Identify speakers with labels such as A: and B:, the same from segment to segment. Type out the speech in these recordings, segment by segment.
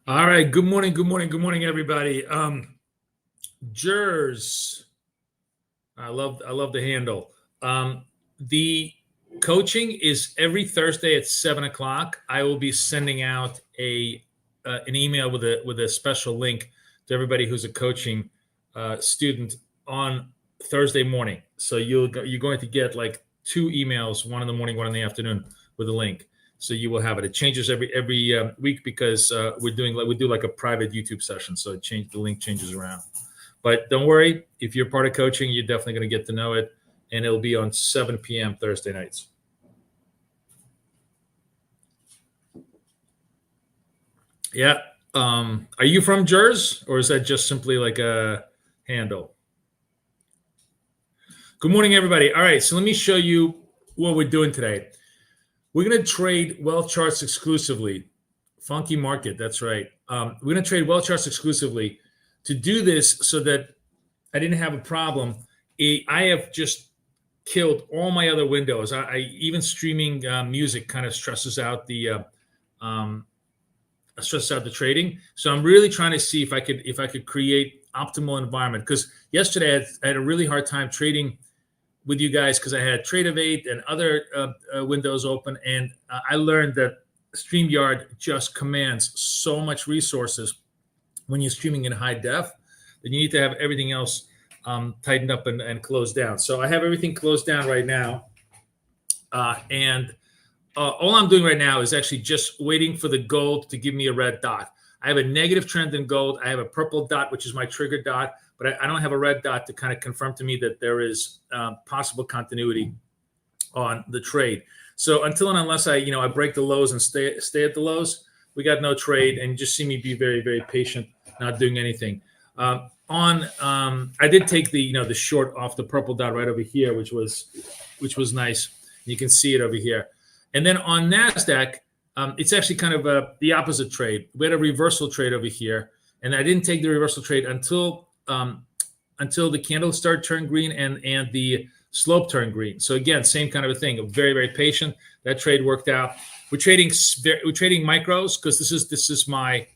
A: All right. Good morning. Good morning. Good morning, everybody. Jers. I love the handle. The coaching is every Thursday at 7 o'clock. I will be sending out an email with a special link to everybody who's a coaching student on Thursday morning. So you're going to get like 2 emails, one in the morning, one in the afternoon, with a link. So you will have it. It changes every week because we do like a private YouTube session. So the link changes around. But don't worry, if you're part of coaching, you're definitely going to get to know it, and it'll be on 7 p.m. Thursday nights. Yeah. Are you from Jersey, or is that just simply like a handle? Good morning, everybody. All right, so let me show you what we're doing today. We're going to trade wealth charts exclusively. Funky market, that's right. We're going to trade wealth charts exclusively. To do this so that I didn't have a problem, I have just killed all my other windows. I even streaming music kind of stresses out the trading. So I'm really trying to see if I could create optimal environment, because yesterday I had a really hard time trading with you guys because I had Trade of 8 and other windows open, and I learned that StreamYard just commands so much resources when you're streaming in high def that you need to have everything else tightened up and closed down. So I have everything closed down right now, and all I'm doing right now is actually just waiting for the gold to give me a red dot. I have a negative trend in gold. I have a purple dot, which is my trigger dot, but I don't have a red dot to kind of confirm to me that there is possible continuity on the trade. So until and unless I break the lows and stay at the lows, we got no trade, and you just see me be very, very patient, not doing anything. I did take the short off the purple dot right over here, which was nice. You can see it over here. And then on NASDAQ, it's actually kind of the opposite trade. We had a reversal trade over here, and I didn't take the reversal trade until the candle started turning green and the slope turned green. So again, same kind of a thing. Very, very patient. That trade worked out. We're trading micros because this is my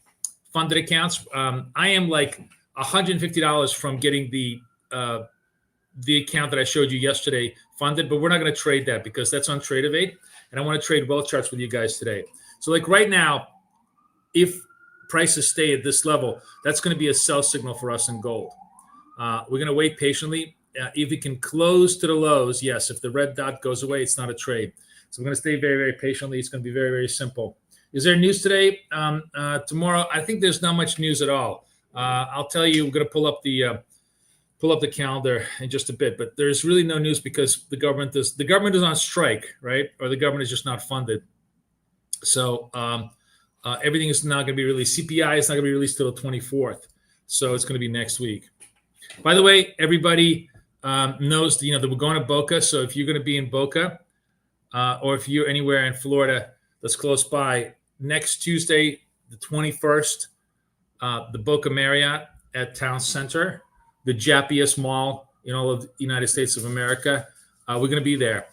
A: funded accounts. I am like $150 from getting the account that I showed you yesterday funded, but we're not going to trade that because that's on Trade of 8, and I want to trade wealth charts with you guys today. So like right now, if prices stay at this level, that's going to be a sell signal for us in gold. We're going to wait patiently. If it can close to the lows, yes. If the red dot goes away, it's not a trade. So we're going to stay very, very patiently. It's going to be very, very simple. Is there news today? Tomorrow, I think there's not much news at all. I'll tell you, we're going to pull up the calendar in just a bit, but there's really no news because the government is on strike, right? Or the government is just not funded. So everything is not going to be released. CPI is not going to be released till the 24th. So it's going to be next week. By the way, everybody knows that we're going to Boca. So if you're going to be in Boca, or if you're anywhere in Florida that's close by, next Tuesday, the 21st, the Boca Marriott at Town Center, the jappiest mall in all of the United States of America. We're going to be there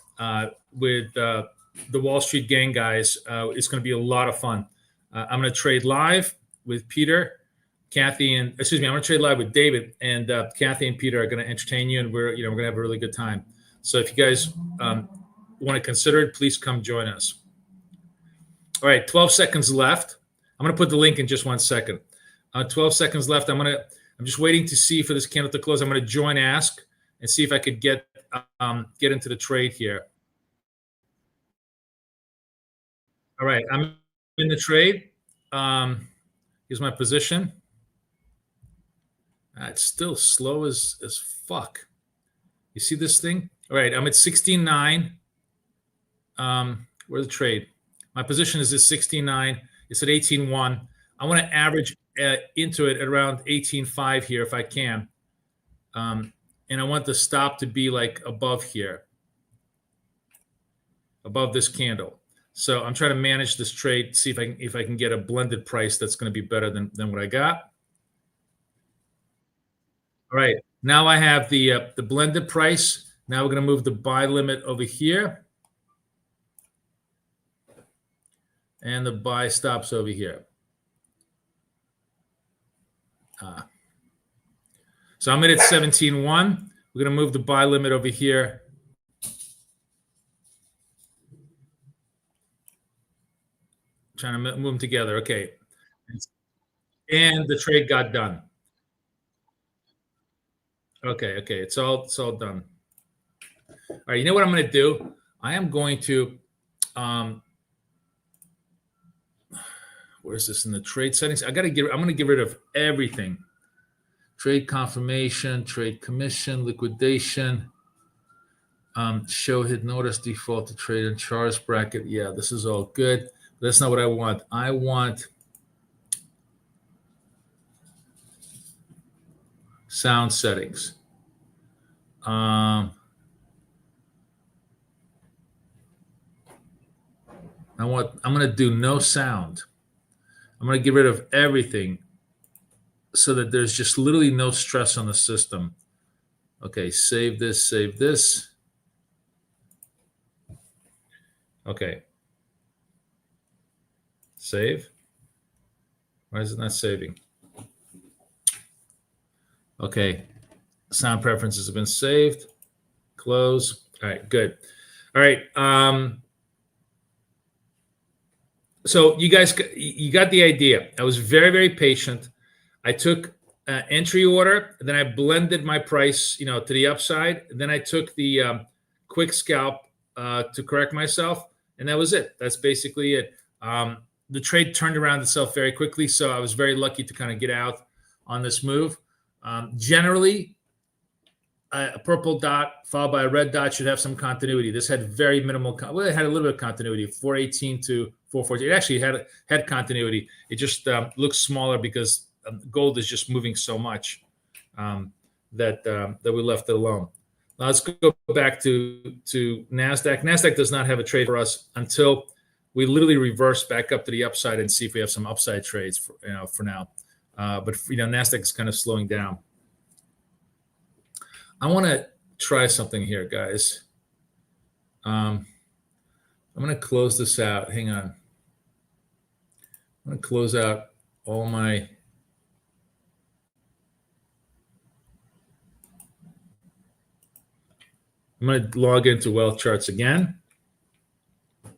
A: with the Wall Street gang guys. It's going to be a lot of fun. I'm going to trade live with Peter, Kathy, I'm going to trade live with David, and Kathy and Peter are going to entertain you, and we're going to have a really good time. So if you guys want to consider it, please come join us. All right, 12 seconds left. I'm going to put the link in just 1 second. 12 seconds left. I'm just waiting to see for this candle to close. I'm going to join Ask and see if I could get into the trade here. All right, I'm in the trade. Here's my position. It's still slow as fuck. You see this thing? All right, I'm at 16.9. Where's the trade? My position is at 16.9. It's at 18.1. I want to average into it at around 18.5 here if I can. And I want the stop to be like above here, above this candle. So I'm trying to manage this trade, see if I can get a blended price that's going to be better than what I got. All right, now I have the blended price. Now we're going to move the buy limit over here. And the buy stops over here. So I'm in at 17.1. We're going to move the buy limit over here. Trying to move them together. Okay. And the trade got done. Okay. Okay. It's all done. All right. You know what I'm going to do? I am going to, where's this in the trade settings? I'm going to get rid of everything. Trade confirmation, trade commission, liquidation, show hid notice, default to trade and charge bracket. Yeah, this is all good. But that's not what I want. I want sound settings. I'm going to do no sound. I'm going to get rid of everything so that there's just literally no stress on the system. Okay, save this, save this. Okay. Save. Why is it not saving? Okay. Sound preferences have been saved. Close. All right, good. All right. So you guys, you got the idea. I was very, very patient. I took entry order, then I blended my price, to the upside. Then I took the quick scalp to correct myself, and that was it. That's basically it. The trade turned around itself very quickly, so I was very lucky to kind of get out on this move. Generally, a purple dot followed by a red dot should have some continuity. This had very minimal. Well, it had a little bit of continuity, 418 to 414. It actually had continuity. It just looks smaller because gold is just moving so much that we left it alone. Now let's go back to NASDAQ. NASDAQ does not have a trade for us until we literally reverse back up to the upside and see if we have some upside trades for now. But NASDAQ is kind of slowing down. I want to try something here, guys. I'm going to close this out. Hang on. I'm going to close out all my. I'm going to log into Wealth Charts again. I'm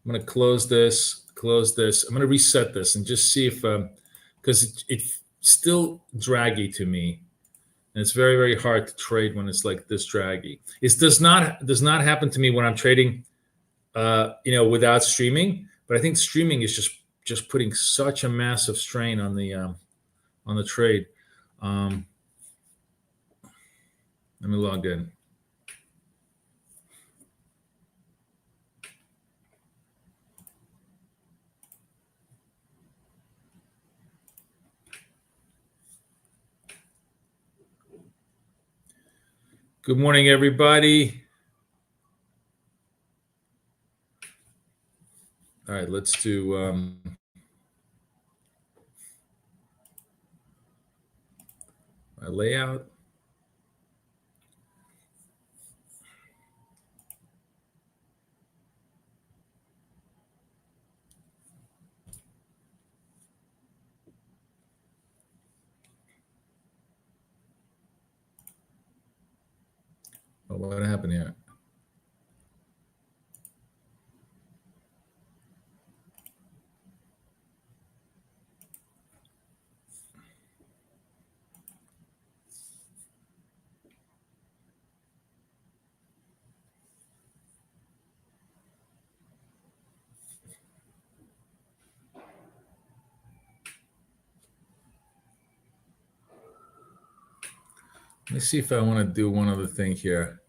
A: going to close this. I'm going to reset this and just see if, because it's still draggy to me, and it's very, very hard to trade when it's like this draggy. It does not happen to me when I'm trading, without streaming. But I think streaming is just putting such a massive strain on the trade. Let me log in. Good morning, everybody. All right, let's do my layout. Oh, what happened here? Let me see if I want to do one other thing here.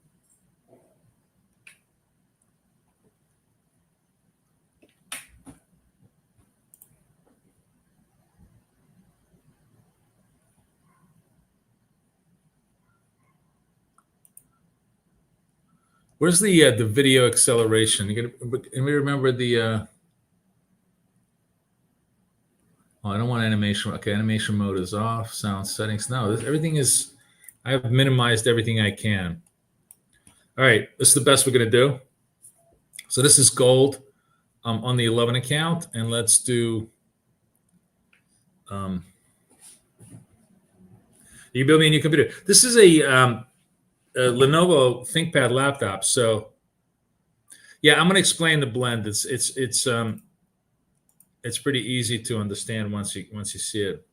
A: Where's the video acceleration? Can we remember the? Oh, I don't want animation. Okay, animation mode is off. Sound settings. No, everything is. I have minimized everything I can. All right, this is the best we're gonna do. So this is gold on the 11 account, and let's do You build me a new computer. This is a Lenovo ThinkPad laptop. So yeah, I'm going to explain the blend. It's pretty easy to understand once you see it.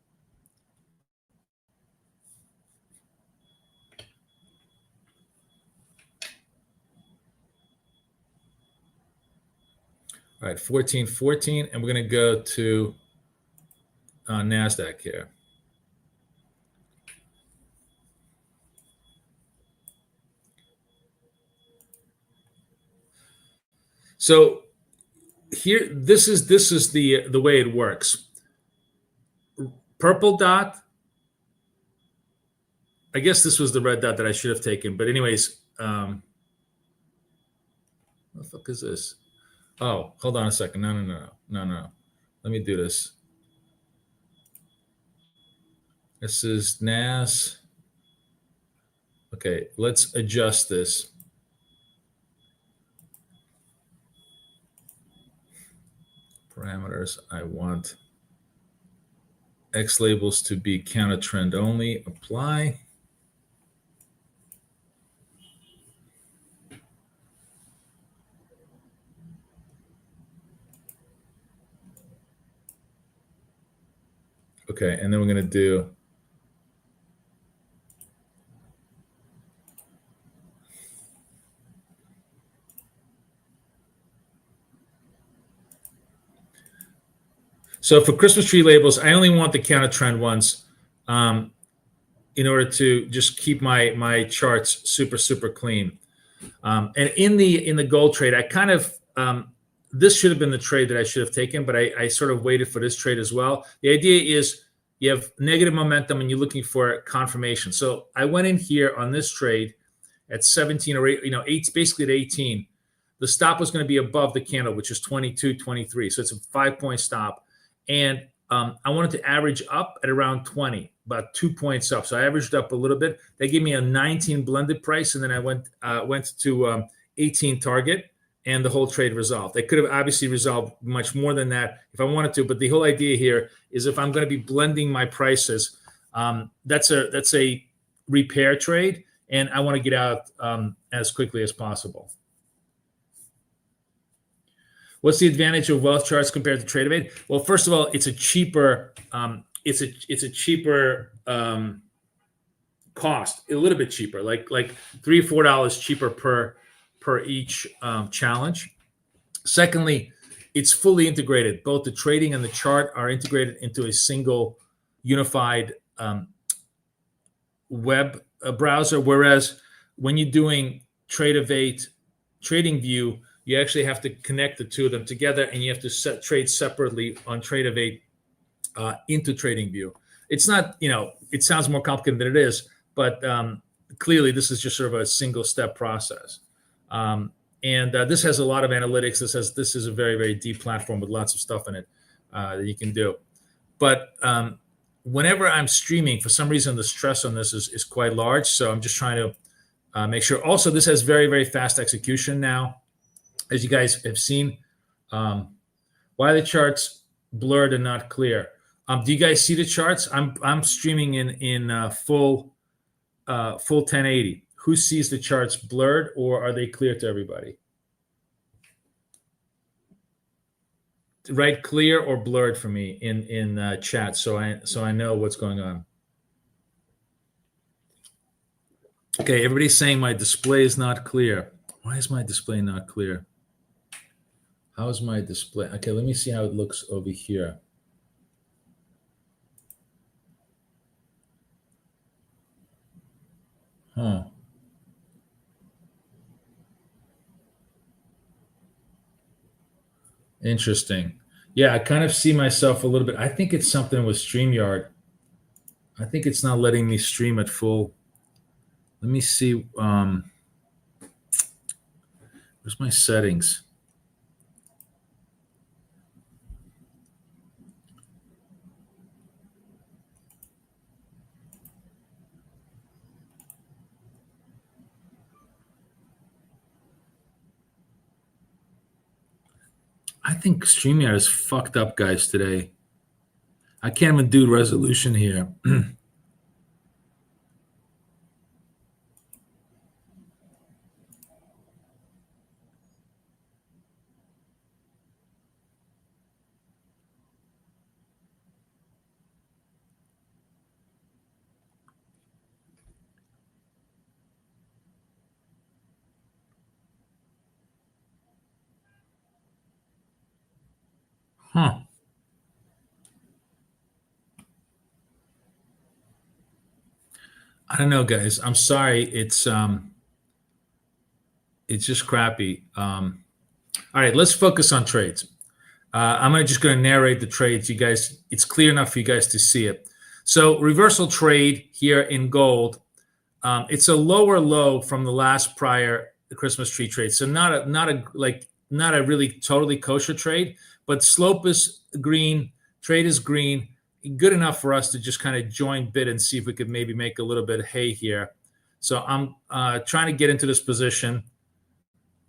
A: All right, 1414, and we're going to go to NASDAQ here. So here, this is the way it works. Purple dot. I guess this was the red dot that I should have taken, but anyways, what the fuck is this? Oh, hold on a second. No. Let me do this. This is NAS. Okay, let's adjust this. Parameters, I want X labels to be counter trend only. Apply. Okay, and then we're going to do so for Christmas tree labels, I only want the counter trend ones in order to just keep my charts super clean. And in the gold trade, I kind of this should have been the trade that I should have taken, but I sort of waited for this trade as well. The idea is you have negative momentum and you're looking for confirmation. So I went in here on this trade at 17 or 8, basically at 18. The stop was going to be above the candle, which is 22.23. So it's a 5-point stop. And I wanted to average up at around 20, about 2 points up. So I averaged up a little bit. They gave me a 19 blended price, and then I went to 18 target, and the whole trade resolved. They could have obviously resolved much more than that if I wanted to, but the whole idea here is if I'm going to be blending my prices, that's a repair trade, and I want to get out as quickly as possible. What's the advantage of wealth charts compared to Trade of 8? Well, first of all, it's a cheaper cost, a little bit cheaper, like $3 or $4 cheaper per each challenge. Secondly, it's fully integrated. Both the trading and the chart are integrated into a single unified web browser. Whereas when you're doing Trade of 8 Trading View, you actually have to connect the two of them together, and you have to set trades separately on Trade of 8 into Trading View. It's not, it sounds more complicated than it is, but clearly this is just sort of a single step process. And this has a lot of analytics. This is a very, very deep platform with lots of stuff in it that you can do. But whenever I'm streaming, for some reason, the stress on this is quite large. So I'm just trying to make sure. Also, this has very, very fast execution now. As you guys have seen, why are the charts blurred and not clear? Do you guys see the charts? I'm streaming in full 1080. Who sees the charts blurred, or are they clear to everybody? Write clear or blurred for me in chat, so I know what's going on. Okay, everybody's saying my display is not clear. Why is my display not clear? How's my display? Okay, let me see how it looks over here. Huh. Interesting. Yeah, I kind of see myself a little bit. I think it's something with StreamYard. I think it's not letting me stream at full. Let me see. Where's my settings? I think StreamYard is fucked up, guys, today. I can't even do resolution here. Huh. I don't know, guys. I'm sorry. It's just crappy. All right, let's focus on trades. I'm just going to narrate the trades. You guys, it's clear enough for you guys to see it. So reversal trade here in gold. It's a lower low from the last prior Christmas tree trade. So not a really totally kosher trade, but slope is green, trade is green, good enough for us to just kind of join bid and see if we could maybe make a little bit of hay here. So I'm trying to get into this position.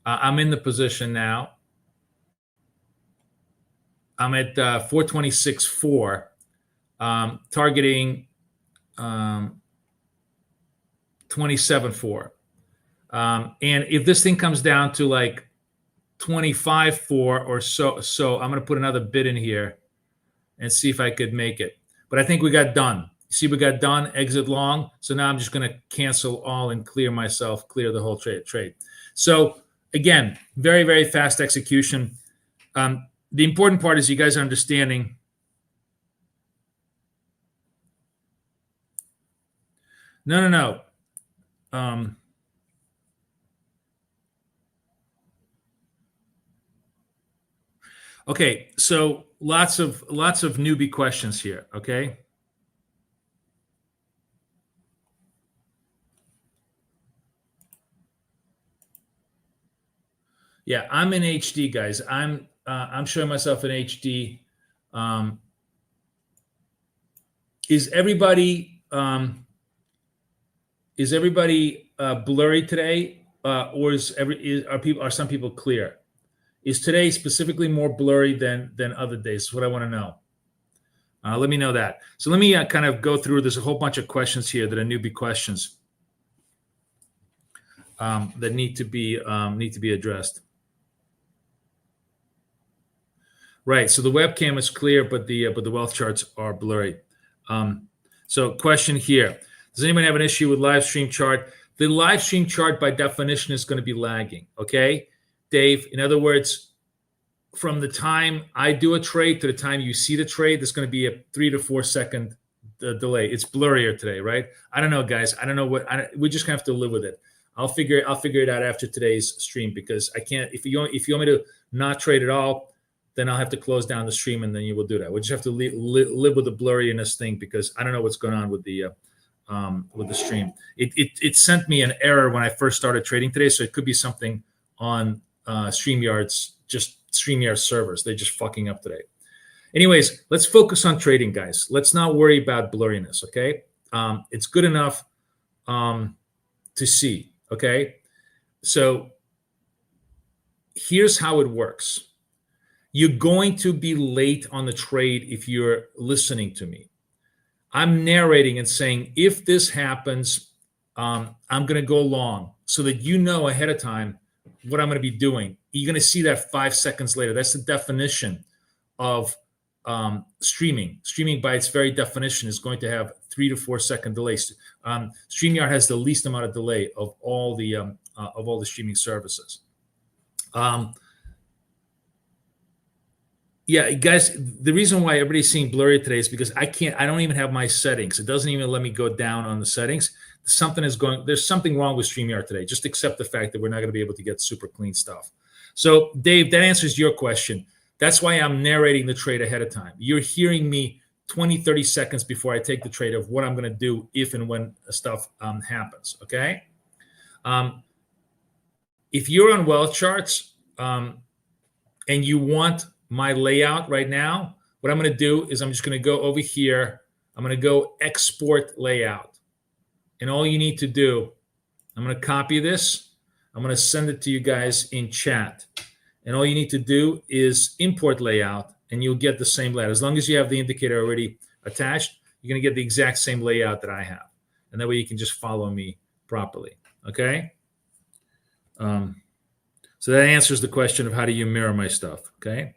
A: I'm in the position now. I'm at 426.4, targeting 27.4. And if this thing comes down to like 25.4 or so, I'm going to put another bid in here and see if I could make it. But I think we got done. See, we got done, exit long. So now I'm just going to cancel all and clear the whole trade. So again, very, very fast execution. The important part is you guys are understanding. No. Okay, so lots of newbie questions here. Okay. Yeah, I'm in HD, guys. I'm showing myself in HD. Is everybody blurry today, or are some people clear? Is today specifically more blurry than other days? That's what I want to know. Let me know that. So let me kind of go through. There's a whole bunch of questions here that are newbie questions that need to be addressed. Right. So the webcam is clear, but the wealth charts are blurry. So question here: does anyone have an issue with live stream chart? The live stream chart by definition is going to be lagging. Okay, Dave. In other words, from the time I do a trade to the time you see the trade, there's going to be a 3 to 4 second delay. It's blurrier today, right? I don't know, guys. I don't know we're just gonna have to live with it. I'll figure it out after today's stream, because I can't. If you want me to not trade at all, then I'll have to close down the stream, and then you will do that. We'll just have to live with the blurriness thing, because I don't know what's going on with the stream. It sent me an error when I first started trading today, so it could be something on StreamYard's servers. They're just fucking up today. Anyways, let's focus on trading, guys. Let's not worry about blurriness, okay? It's good enough to see, okay? So here's how it works. You're going to be late on the trade if you're listening to me. I'm narrating and saying, if this happens, I'm going to go long, so that you know ahead of time what I'm going to be doing. You're going to see that 5 seconds later. That's the definition of streaming. Streaming, by its very definition, is going to have 3 to 4 second delays. StreamYard has the least amount of delay of all the streaming services. Yeah, guys, the reason why everybody's seeing blurry today is because I don't even have my settings. It doesn't even let me go down on the settings. There's something wrong with StreamYard today. Just accept the fact that we're not going to be able to get super clean stuff. So, Dave, that answers your question. That's why I'm narrating the trade ahead of time. You're hearing me 20, 30 seconds before I take the trade of what I'm going to do if and when stuff happens, okay? If you're on wealth charts and you want my layout right now, what I'm going to do is I'm just going to go over here. I'm going to go export layout. And all you need to do, I'm going to copy this. I'm going to send it to you guys in chat. And all you need to do is import layout, and you'll get the same layout. As long as you have the indicator already attached, you're going to get the exact same layout that I have. And that way you can just follow me properly. Okay? So that answers the question of how do you mirror my stuff. Okay?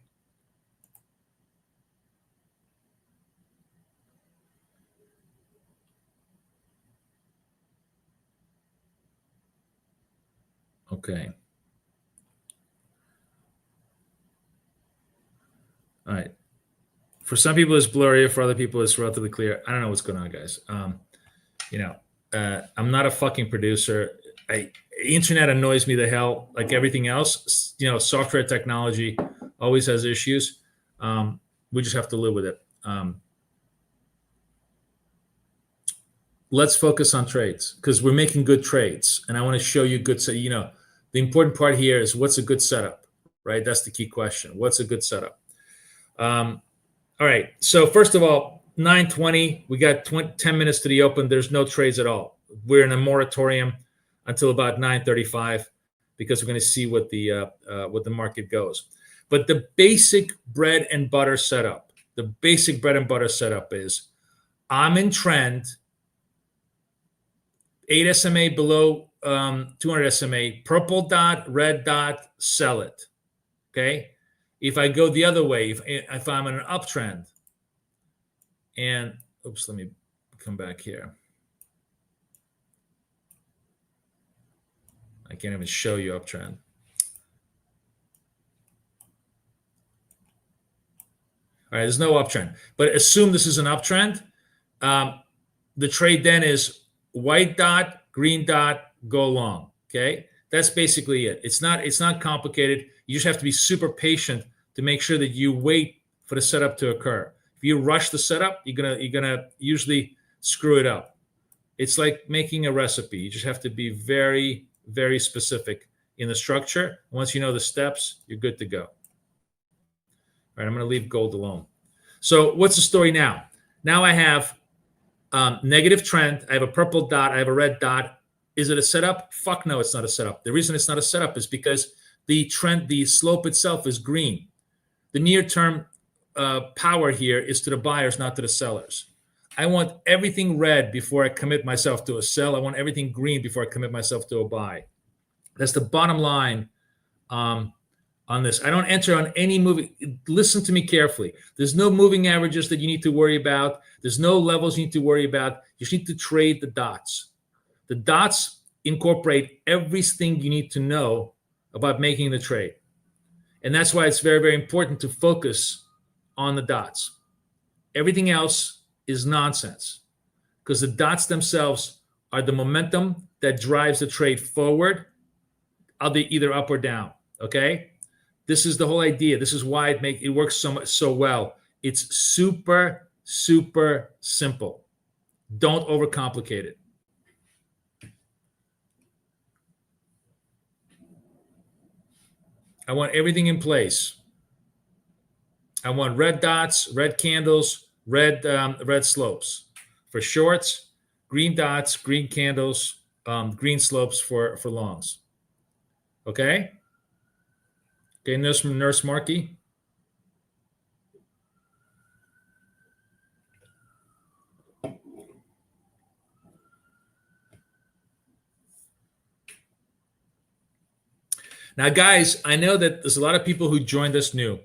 A: Okay. All right. For some people, it's blurry. For other people, it's relatively clear. I don't know what's going on, guys. I'm not a fucking producer. Internet annoys me the hell, like everything else. Software technology always has issues. We just have to live with it. Let's focus on trades because we're making good trades, and I want to show you good. So the important part here is what's a good setup, right? That's the key question. What's a good setup? All right. So first of all, 9:20. We got 10 minutes to the open. There's no trades at all. We're in a moratorium until about 9:35 because we're going to see what the market goes. But the basic bread and butter setup, is I'm in trend. 8 SMA below 200 SMA, purple dot, red dot, sell it. Okay. If I go the other way, if I'm in an uptrend, and oops, let me come back here. I can't even show you uptrend. All right, there's no uptrend, but assume this is an uptrend. The trade then is white dot, green dot, go long. Okay, that's basically it. It's not complicated. You just have to be super patient to make sure that you wait for the setup to occur. If you rush the setup, you're gonna usually screw it up. It's like making a recipe. You just have to be very, very specific in the structure. Once you know the steps, you're good to go. All right, I'm gonna leave gold alone. So what's the story now? Now I have negative trend. I have a purple dot. I have a red dot. Is it a setup? Fuck no, it's not a setup. The reason it's not a setup is because the slope itself is green. The near-term power here is to the buyers, not to the sellers. I want everything red before I commit myself to a sell. I want everything green before I commit myself to a buy. That's the bottom line on this. I don't enter on any moving. Listen to me carefully. There's no moving averages that you need to worry about. There's no levels you need to worry about. You just need to trade the dots. The dots incorporate everything you need to know about making the trade. And that's why it's very, very important to focus on the dots. Everything else is nonsense because the dots themselves are the momentum that drives the trade forward, either up or down. Okay? This is the whole idea. This is why it works so well. It's super, super simple. Don't overcomplicate it. I want everything in place. I want red dots, red candles, red slopes for shorts, green dots, green candles, green slopes for longs. Okay? Okay, Nurse Marky. Now, guys, I know that there's a lot of people who joined us new,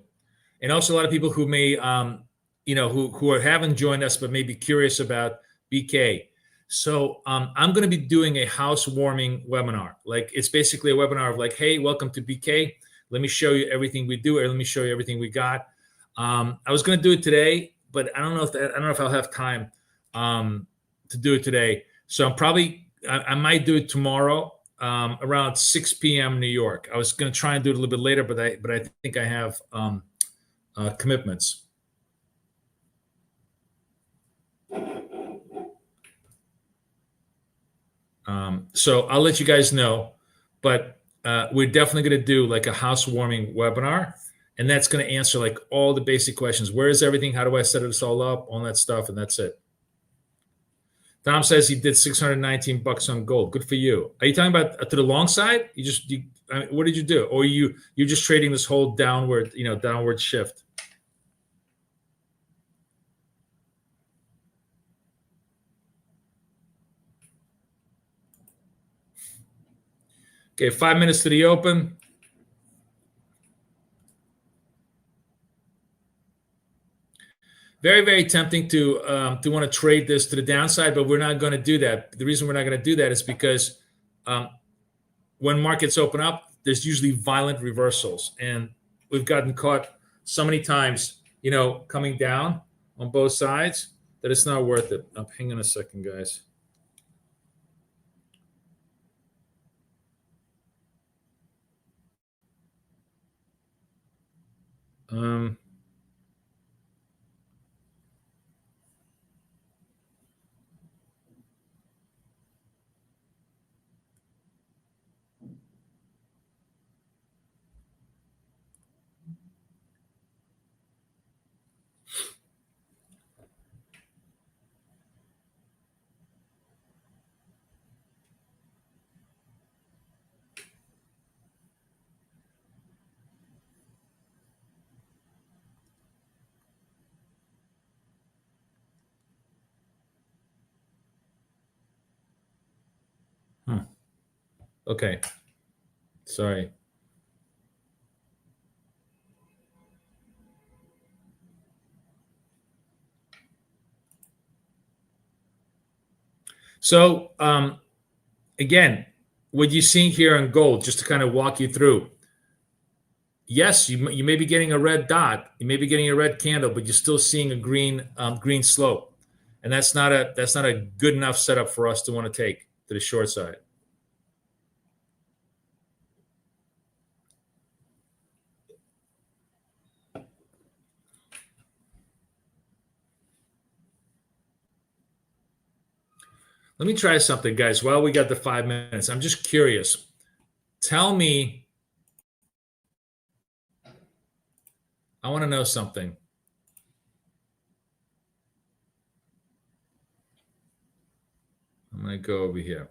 A: and also a lot of people who may, who haven't joined us but may be curious about BK. So I'm going to be doing a housewarming webinar. Like it's basically a webinar of like, hey, welcome to BK. Let me show you everything we do, or let me show you everything we got. I was going to do it today, but I don't know if I'll have time to do it today. So I might do it tomorrow. Around 6 p.m. New York. I was going to try and do it a little bit later, but I think I have commitments. So I'll let you guys know, but we're definitely going to do like a housewarming webinar, and that's going to answer like all the basic questions. Where is everything? How do I set this all up? All that stuff, and that's it. Tom says he did $619 on gold. Good for you. Are you talking about to the long side? I mean, what did you do? Or you're just trading this whole downward, downward shift? Okay, 5 minutes to the open. Very, very tempting to want to trade this to the downside, but we're not going to do that. The reason we're not going to do that is because when markets open up, there's usually violent reversals, and we've gotten caught so many times, coming down on both sides that it's not worth it. Hang on a second, guys. Okay. Sorry. So again, what you're seeing here on gold, just to kind of walk you through. Yes, you may be getting a red dot, you may be getting a red candle, but you're still seeing a green slope, and that's not a good enough setup for us to want to take to the short side. Let me try something, guys. While we got the 5 minutes, I'm just curious. Tell me, I want to know something. I'm going to go over here.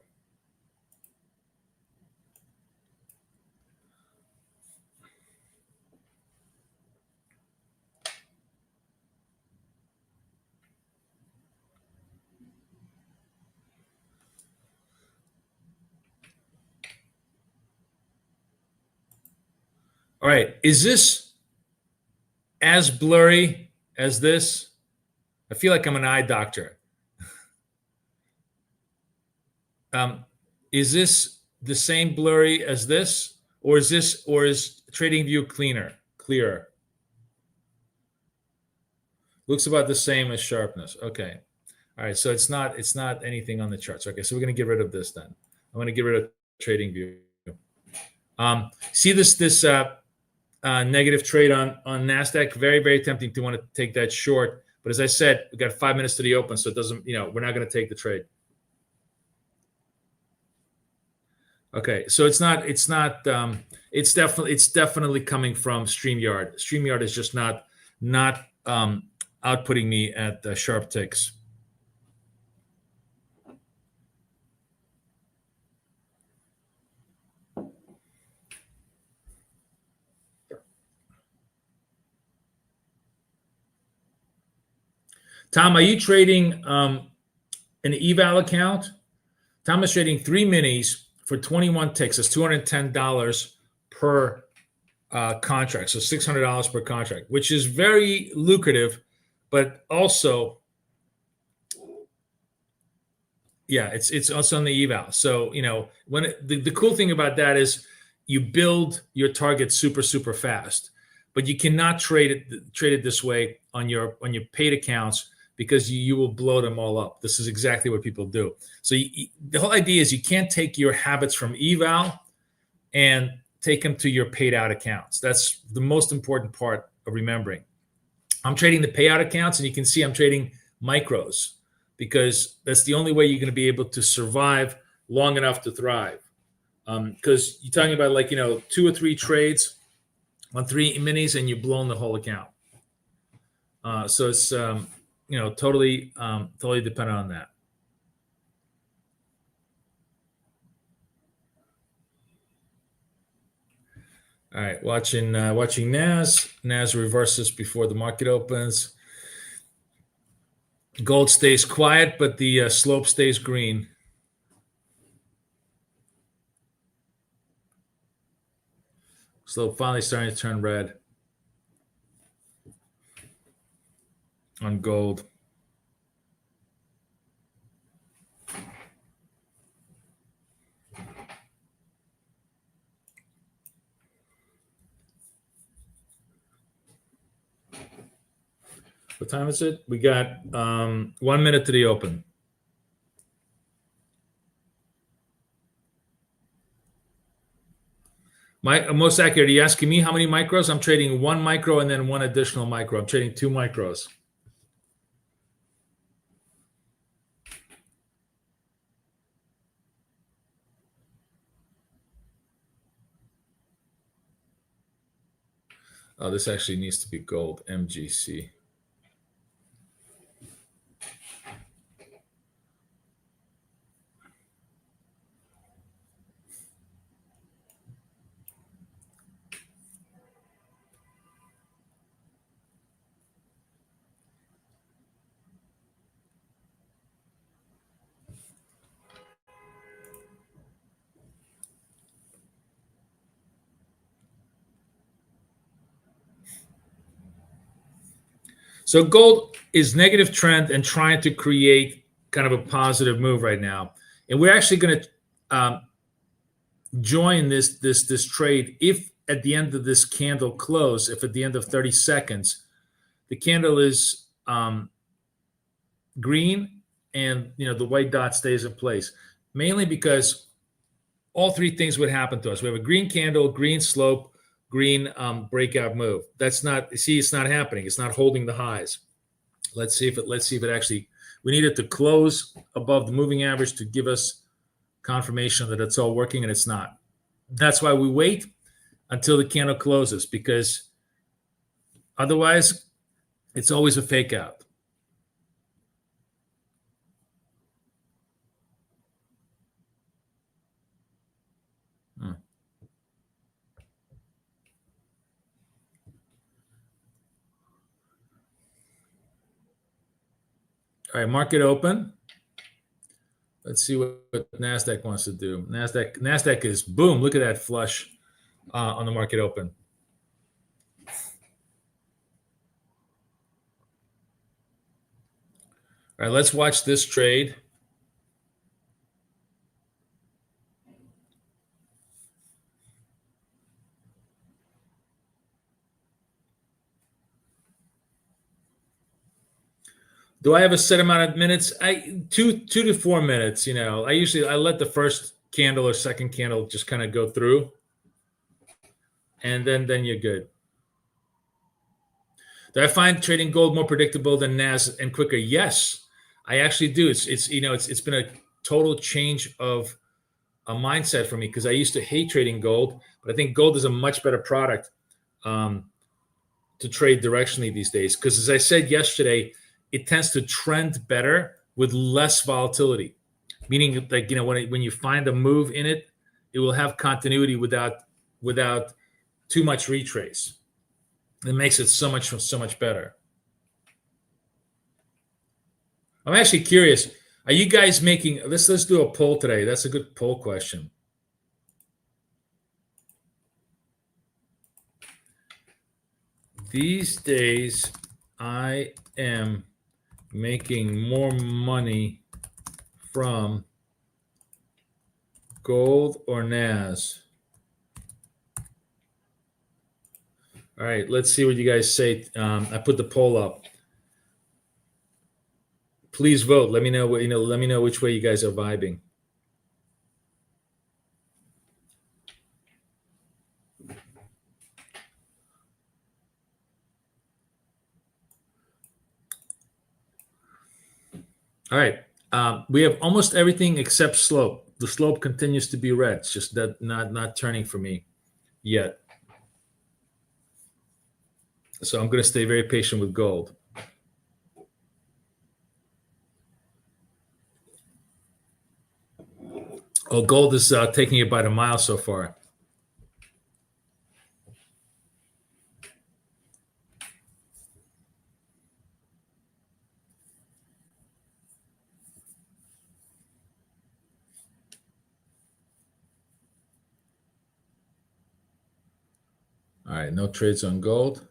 A: All right. Is this as blurry as this? I feel like I'm an eye doctor. Is this the same blurry as this, or is TradingView clearer? Looks about the same as sharpness. Okay. All right. So it's not anything on the charts. Okay. So we're going to get rid of this then. I'm going to get rid of TradingView. See this negative trade on NASDAQ? Very, very tempting to want to take that short. But as I said, we got 5 minutes to the open, so it doesn't, we're not going to take the trade. Okay, so it's definitely coming from StreamYard. StreamYard is just not outputting me at sharp ticks. Tom, are you trading an eval account? Tom is trading 3 minis for 21 ticks. It's $210 per contract, so $600 per contract, which is very lucrative, but also, yeah, it's also on the eval. So when the cool thing about that is you build your target super fast, but you cannot trade it this way on your paid accounts, because you will blow them all up. This is exactly what people do. So the whole idea is you can't take your habits from eval and take them to your paid out accounts. That's the most important part of remembering. I'm trading the payout accounts, and you can see I'm trading micros, because that's the only way you're going to be able to survive long enough to thrive. Because you're talking about 2 or 3 trades on 3 minis, and you've blown the whole account. So it's totally dependent on that. All right, watching NAS. NAS reverses before the market opens. Gold stays quiet, but the slope stays green. Slope finally starting to turn red on gold. What time is it? We got 1 minute to the open. Most accurate, are you asking me how many micros? I'm trading 1 micro and then 1 additional micro. I'm trading 2 micros. Oh, this actually needs to be gold, MGC. So gold is negative trend and trying to create kind of a positive move right now. And we're actually going to join this trade if at the end of this candle close, if at the end of 30 seconds, the candle is green and the white dot stays in place, mainly because all three things would happen to us. We have a green candle, green slope, green breakout move. That's not, see, it's not happening. It's not holding the highs. Let's see if it actually, we need it to close above the moving average to give us confirmation that it's all working, and it's not. That's why we wait until the candle closes, because otherwise it's always a fake out. All right, market open. Let's see what NASDAQ wants to do. NASDAQ is, boom, look at that flush on the market open. All right, let's watch this trade. Do I have a set amount of minutes? Two to 4 minutes. I let the first candle or second candle just kind of go through, and then you're good. Do I find trading gold more predictable than NAS and quicker? Yes, I actually do. It's been a total change of a mindset for me, because I used to hate trading gold, but I think gold is a much better product to trade directionally these days. Because as I said yesterday, it tends to trend better with less volatility, meaning like, when you find a move in it, it will have continuity without too much retrace. It makes it so much better. I'm actually curious. Are you guys making, let's do a poll today. That's a good poll question. These days, I am making more money from gold or NAS. All right, let's see what you guys say. I put the poll up. Please vote. Let me know let me know which way you guys are vibing. All right. We have almost everything except slope. The slope continues to be red. It's just that not turning for me yet. So I'm going to stay very patient with gold. Oh, gold is taking it by the mile so far. right, no trades on gold.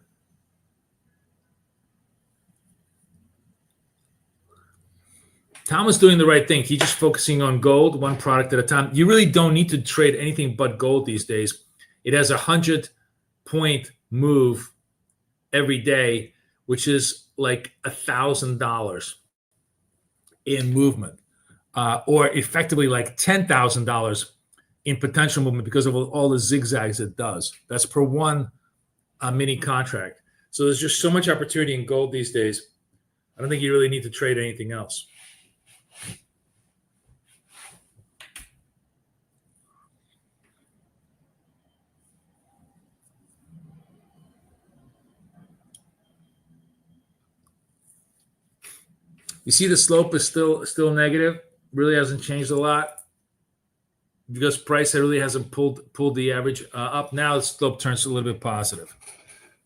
A: Tom was doing the right thing. He's just focusing on gold, one product at a time. You really don't need to trade anything but gold these days. It has 100-point move every day, which is like $1,000 in movement, or effectively like $10,000 in potential movement because of all the zigzags it does. That's per one mini contract. So there's just so much opportunity in gold these days. I don't think you really need to trade anything else. You see the slope is still negative. Really hasn't changed a lot because price really hasn't pulled the average up. Now the slope turns a little bit positive.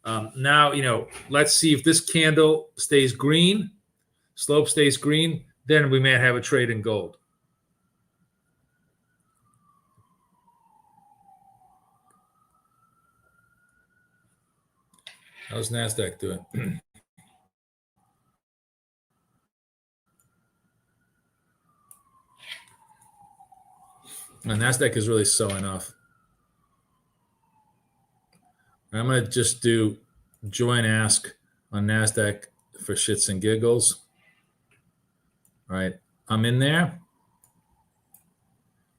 A: Now, let's see if this candle stays green, slope stays green, then we may have a trade in gold. How's NASDAQ doing? And NASDAQ is really selling off. I'm going to just do join ask on NASDAQ for shits and giggles. All right, I'm in there.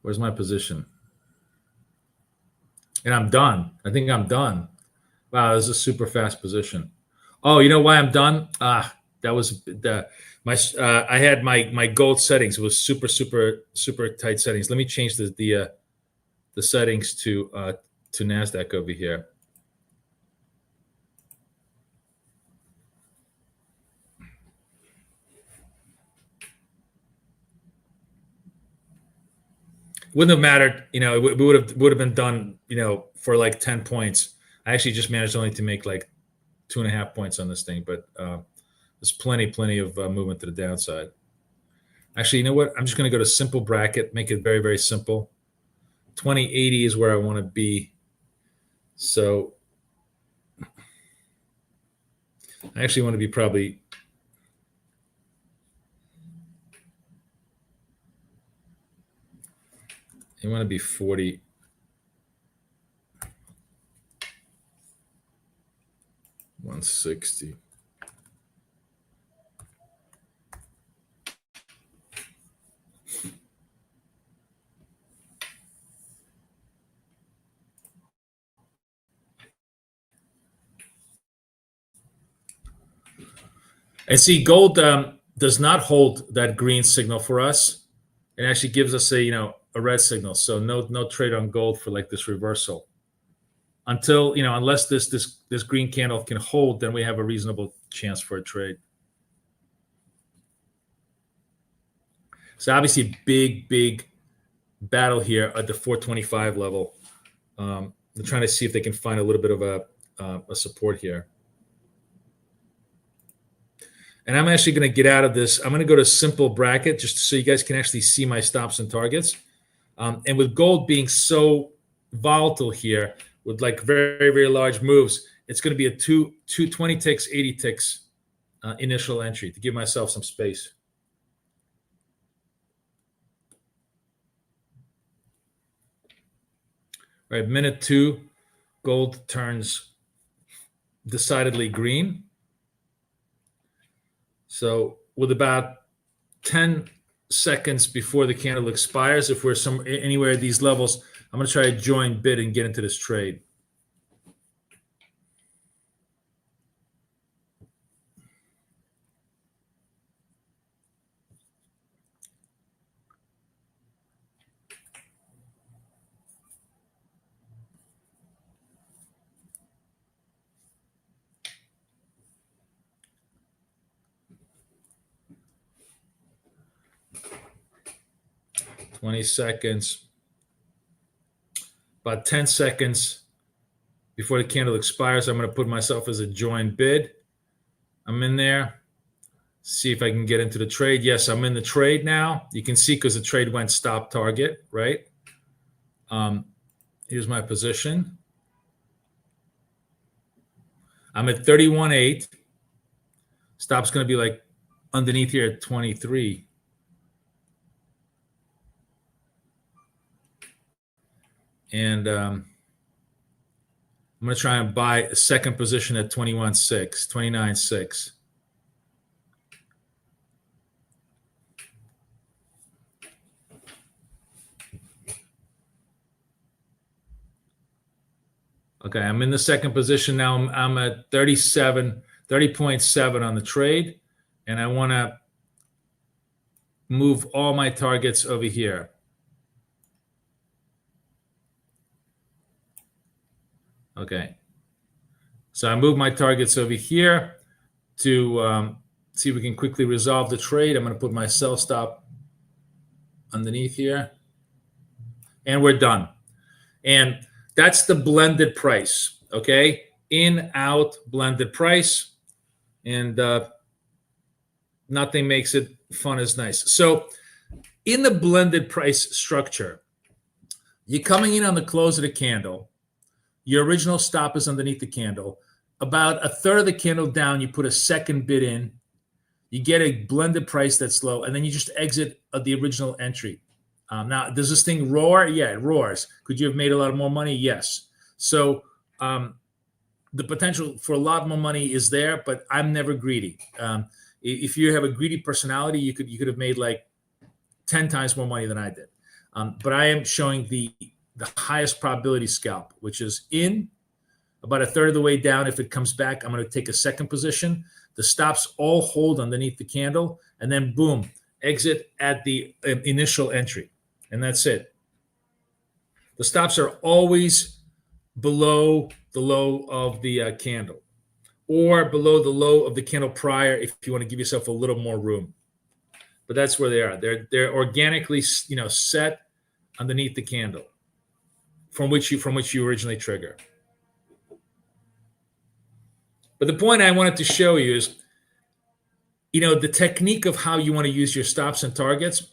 A: Where's my position? And I'm done. I think I'm done. Wow, this is a super fast position. Oh, you know why I'm done? That was I had my gold settings. It was super tight settings. Let me change the settings to NASDAQ over here. Wouldn't have mattered, it would have been done, for like 10 points. I actually just managed only to make like 2.5 points on this thing, but there's plenty of movement to the downside. Actually, you know what? I'm just going to go to simple bracket, make it very, very simple. 2080 is where I want to be. So I actually want to be probably you want to be 40. $160. And see, gold does not hold that green signal for us. It actually gives us a red signal. So no trade on gold for like this reversal. Until, unless this green candle can hold, then we have a reasonable chance for a trade. So obviously big battle here at the 425 level. They're trying to see if they can find a little bit of a support here. And I'm actually going to get out of this. I'm going to go to simple bracket just so you guys can actually see my stops and targets. And with gold being so volatile here, with like very, very large moves, it's going to be a 220 ticks, 80 ticks initial entry to give myself some space. All right, minute 2, gold turns decidedly green. So with about 10 seconds before the candle expires, if we're anywhere at these levels, I'm going to try to join bid and get into this trade. Twenty seconds. About 10 seconds before the candle expires, I'm going to put myself as a join bid. I'm in there. See if I can get into the trade. Yes, I'm in the trade now. You can see because the trade went stop target, right? Here's my position. I'm at 31.8. Stop's going to be like underneath here at 23. And I'm going to try and buy a second position at 21.6, 29.6. Okay, I'm in the second position now. I'm at 30.7 on the trade, and I want to move all my targets over here. Okay, so I move my targets over here to see if we can quickly resolve the trade. I'm going to put my sell stop underneath here, and we're done. And that's the blended price, okay? In, out, blended price, and nothing makes it fun as nice. So in the blended price structure, you're coming in on the close of the candle. Your original stop is underneath the candle. About a third of the candle down, you put a second bid in. You get a blended price that's low, and then you just exit the original entry. Now, does this thing roar? Yeah, it roars. Could you have made a lot more money? Yes. So the potential for a lot more money is there, but I'm never greedy. If you have a greedy personality, you could have made like 10 times more money than I did. But I am showing the highest probability scalp, which is in about a third of the way down. If it comes back, I'm going to take a second position. The stops all hold underneath the candle, and then boom, exit at the initial entry. And that's it. The stops are always below the low of the candle, or below the low of the candle prior if you want to give yourself a little more room. But that's where they are. They're organically, set underneath the candle from which you originally trigger. But the point I wanted to show you is, the technique of how you want to use your stops and targets.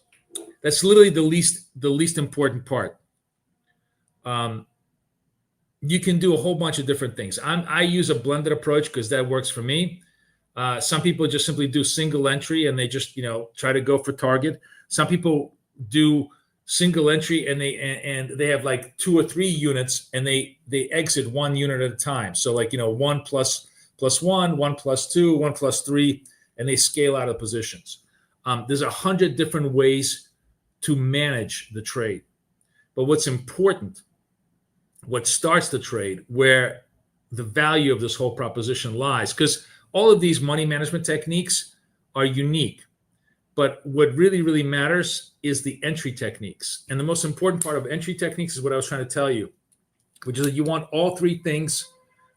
A: That's literally the least important part. You can do a whole bunch of different things. I use a blended approach because that works for me. Some people just simply do single entry and they just try to go for target. Some people do single entry and they have like 2 or 3 units and they exit 1 unit at a time. So like 1 plus 1, 1 plus 2, 1 plus 3, and they scale out of positions. There's 100 different ways to manage the trade. But what's important, what starts the trade, where the value of this whole proposition lies, because all of these money management techniques are unique. But what really, really matters is the entry techniques. And the most important part of entry techniques is what I was trying to tell you, which is that you want all 3 things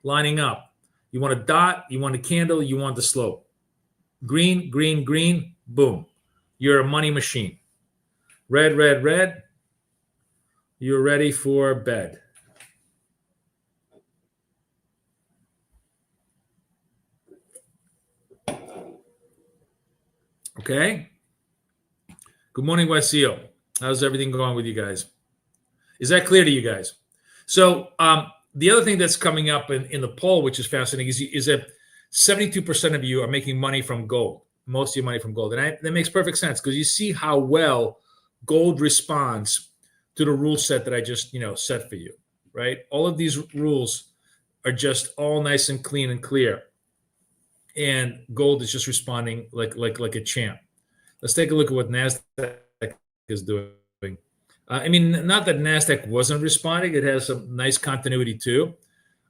A: lining up. You want a dot, you want a candle, you want the slope. Green, green, green, boom. You're a money machine. Red, red, red. You're ready for bed. Okay. Good morning, Wasil. How's everything going with you guys? Is that clear to you guys? So the other thing that's coming up in the poll, which is fascinating, is that 72% of you are making money from gold. Most of your money from gold. And that makes perfect sense because you see how well gold responds to the rule set that I just set for you, right? All of these rules are just all nice and clean and clear. And gold is just responding like a champ. Let's take a look at what NASDAQ is doing. Not that NASDAQ wasn't responding. It has some nice continuity too.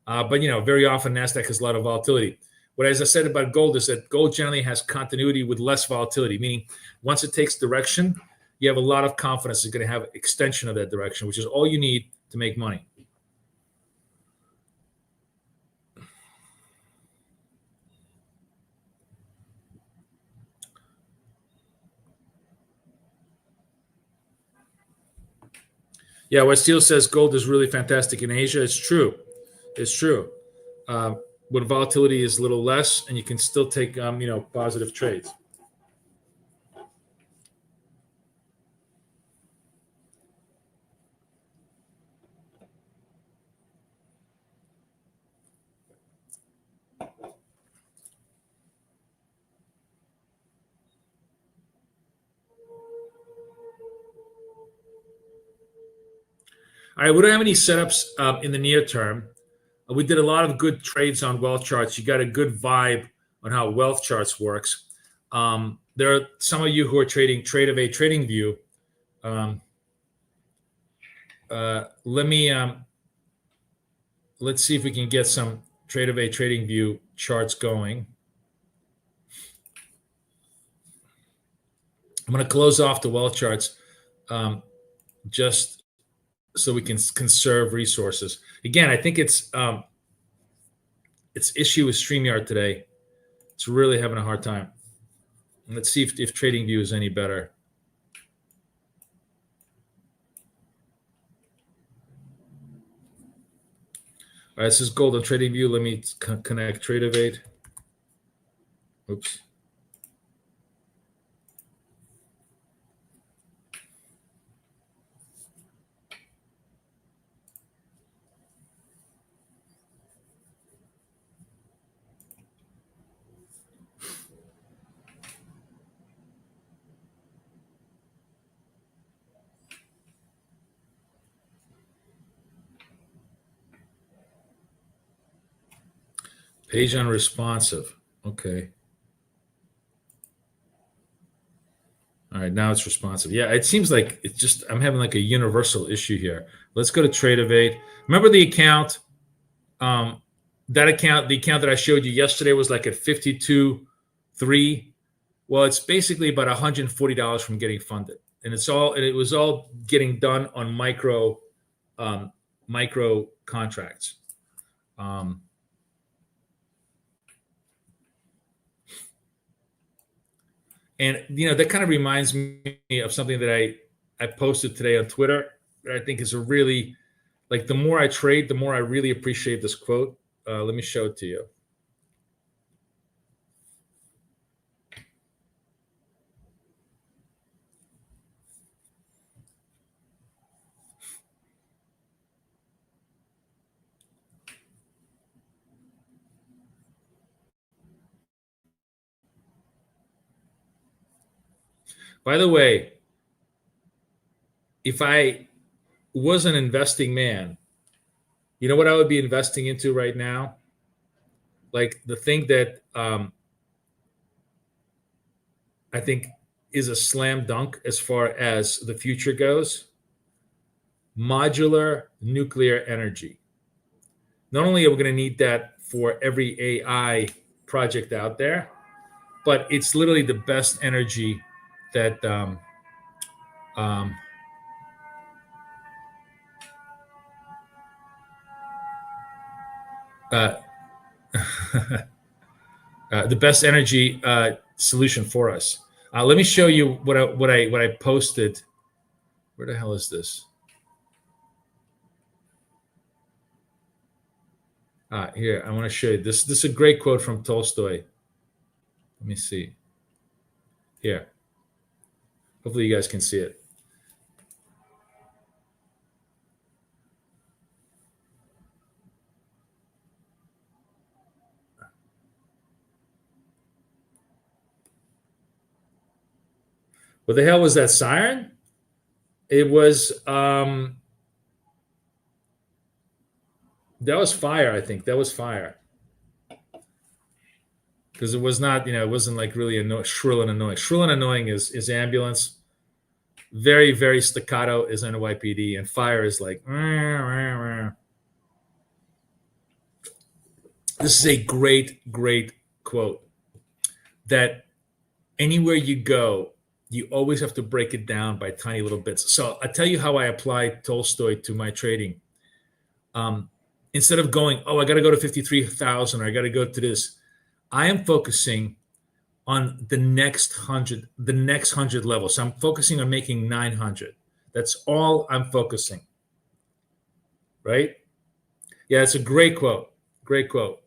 A: But very often NASDAQ has a lot of volatility. What, as I said about gold, is that gold generally has continuity with less volatility, meaning once it takes direction, you have a lot of confidence it's going to have extension of that direction, which is all you need to make money. Yeah, what Steele says, gold is really fantastic in Asia. It's true. It's true. When volatility is a little less, and you can still take positive trades. All right, we don't have any setups in the near term. We did a lot of good trades on wealth charts. You got a good vibe on how wealth charts works. There are some of you who are trading Trade of a Trading View. Let's see if we can get some Trade of a Trading View charts going. I'm going to close off the wealth charts just so we can conserve resources. Again, I think it's issue with StreamYard today. It's really having a hard time. Let's see if TradingView is any better. All right, this is gold on TradingView. Let me connect Trade-Evade. Oops. Page unresponsive. Okay. All right, now it's responsive. Yeah, it seems like it's just I'm having like a universal issue here. Let's go to Trade-Evade. Remember the account? The account that I showed you yesterday was like at 52.3. Well, it's basically about $140 from getting funded, and it was all getting done on micro contracts. And that kind of reminds me of something that I posted today on Twitter that I think is a really, like, the more I trade, the more I really appreciate this quote. Let me show it to you. By the way, if I was an investing man, you know what I would be investing into right now? Like the thing that I think is a slam dunk as far as the future goes: modular nuclear energy. Not only are we going to need that for every AI project out there, but it's literally the best energy that the best energy solution for us. Let me show you what I posted. Where the hell is this? Here, I want to show you this. This is a great quote from Tolstoy. Let me see. Here. Hopefully you guys can see it. What the hell was that siren? It was that was fire, I think. That was fire. Because it was not, it wasn't like really shrill and annoying. Shrill and annoying is ambulance. Very, very staccato is NYPD, and fire is like. This is a great, great quote. That anywhere you go, you always have to break it down by tiny little bits. So I tell you how I apply Tolstoy to my trading. Instead of going, I got to go to 53,000, or I got to go to this, I am focusing on the next 100 levels. So I'm focusing on making 900. That's all I'm focusing. Right? Yeah, it's a great quote. Great quote.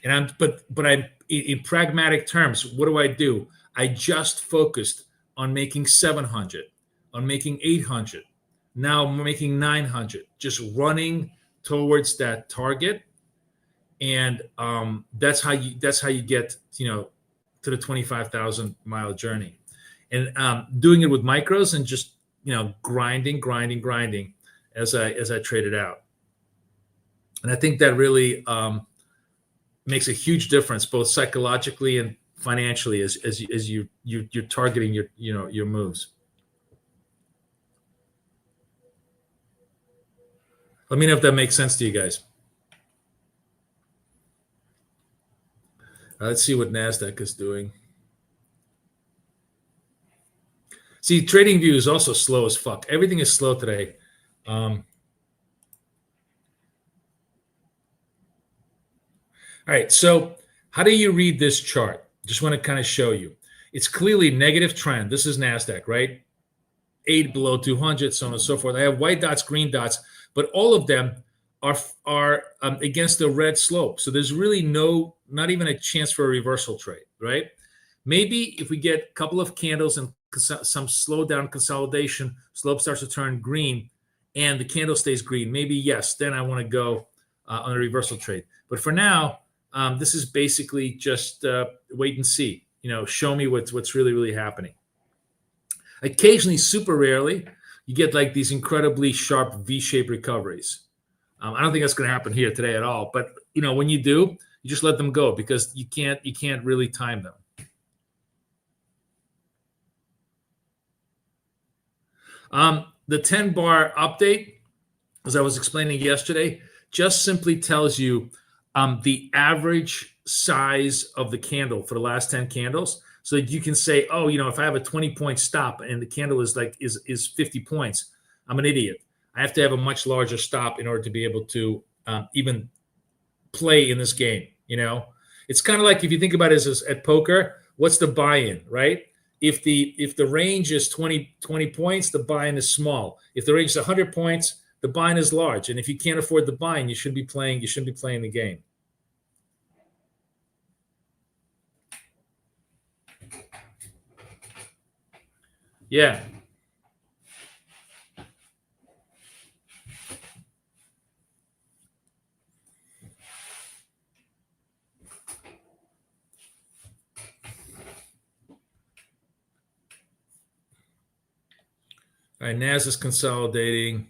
A: And but I'm in pragmatic terms. What do? I just focused on making 700, on making 800. Now I'm making 900. Just running towards that target, and that's how you get to the 25,000 mile journey, and doing it with micros and just grinding. as I trade it out. And I think that really makes a huge difference, both psychologically and financially, as you're targeting your moves. Let me know if that makes sense to you guys. Let's see what NASDAQ is doing. See, TradingView is also slow as fuck. Everything is slow today. All right, so how do you read this chart? Just want to kind of show you. It's clearly negative trend. This is NASDAQ, right? 8 below 200, so on and so forth. I have white dots, green dots, but all of them are against the red slope. So there's really not even a chance for a reversal trade, right? Maybe if we get a couple of candles and some slowdown consolidation, slope starts to turn green, and the candle stays green, maybe yes, then I want to go on a reversal trade. But for now, this is basically just wait and see. Show me what's really happening. Occasionally, super rarely, you get like these incredibly sharp V-shaped recoveries. I don't think that's going to happen here today at all. But when you do, you just let them go because you can't really time them. The 10-bar update, as I was explaining yesterday, just simply tells you the average size of the candle for the last 10 candles. So that you can say, oh, if I have a 20-point stop and the candle is 50 points, I'm an idiot. I have to have a much larger stop in order to be able to even play in this game. It's kind of like if you think about it as at poker, what's the buy-in, right? If the range is 20 points, the buy-in is small. If the range is 100 points, the buy-in is large. And if you can't afford the buy-in, you shouldn't be playing the game. Yeah. All right, NAS is consolidating.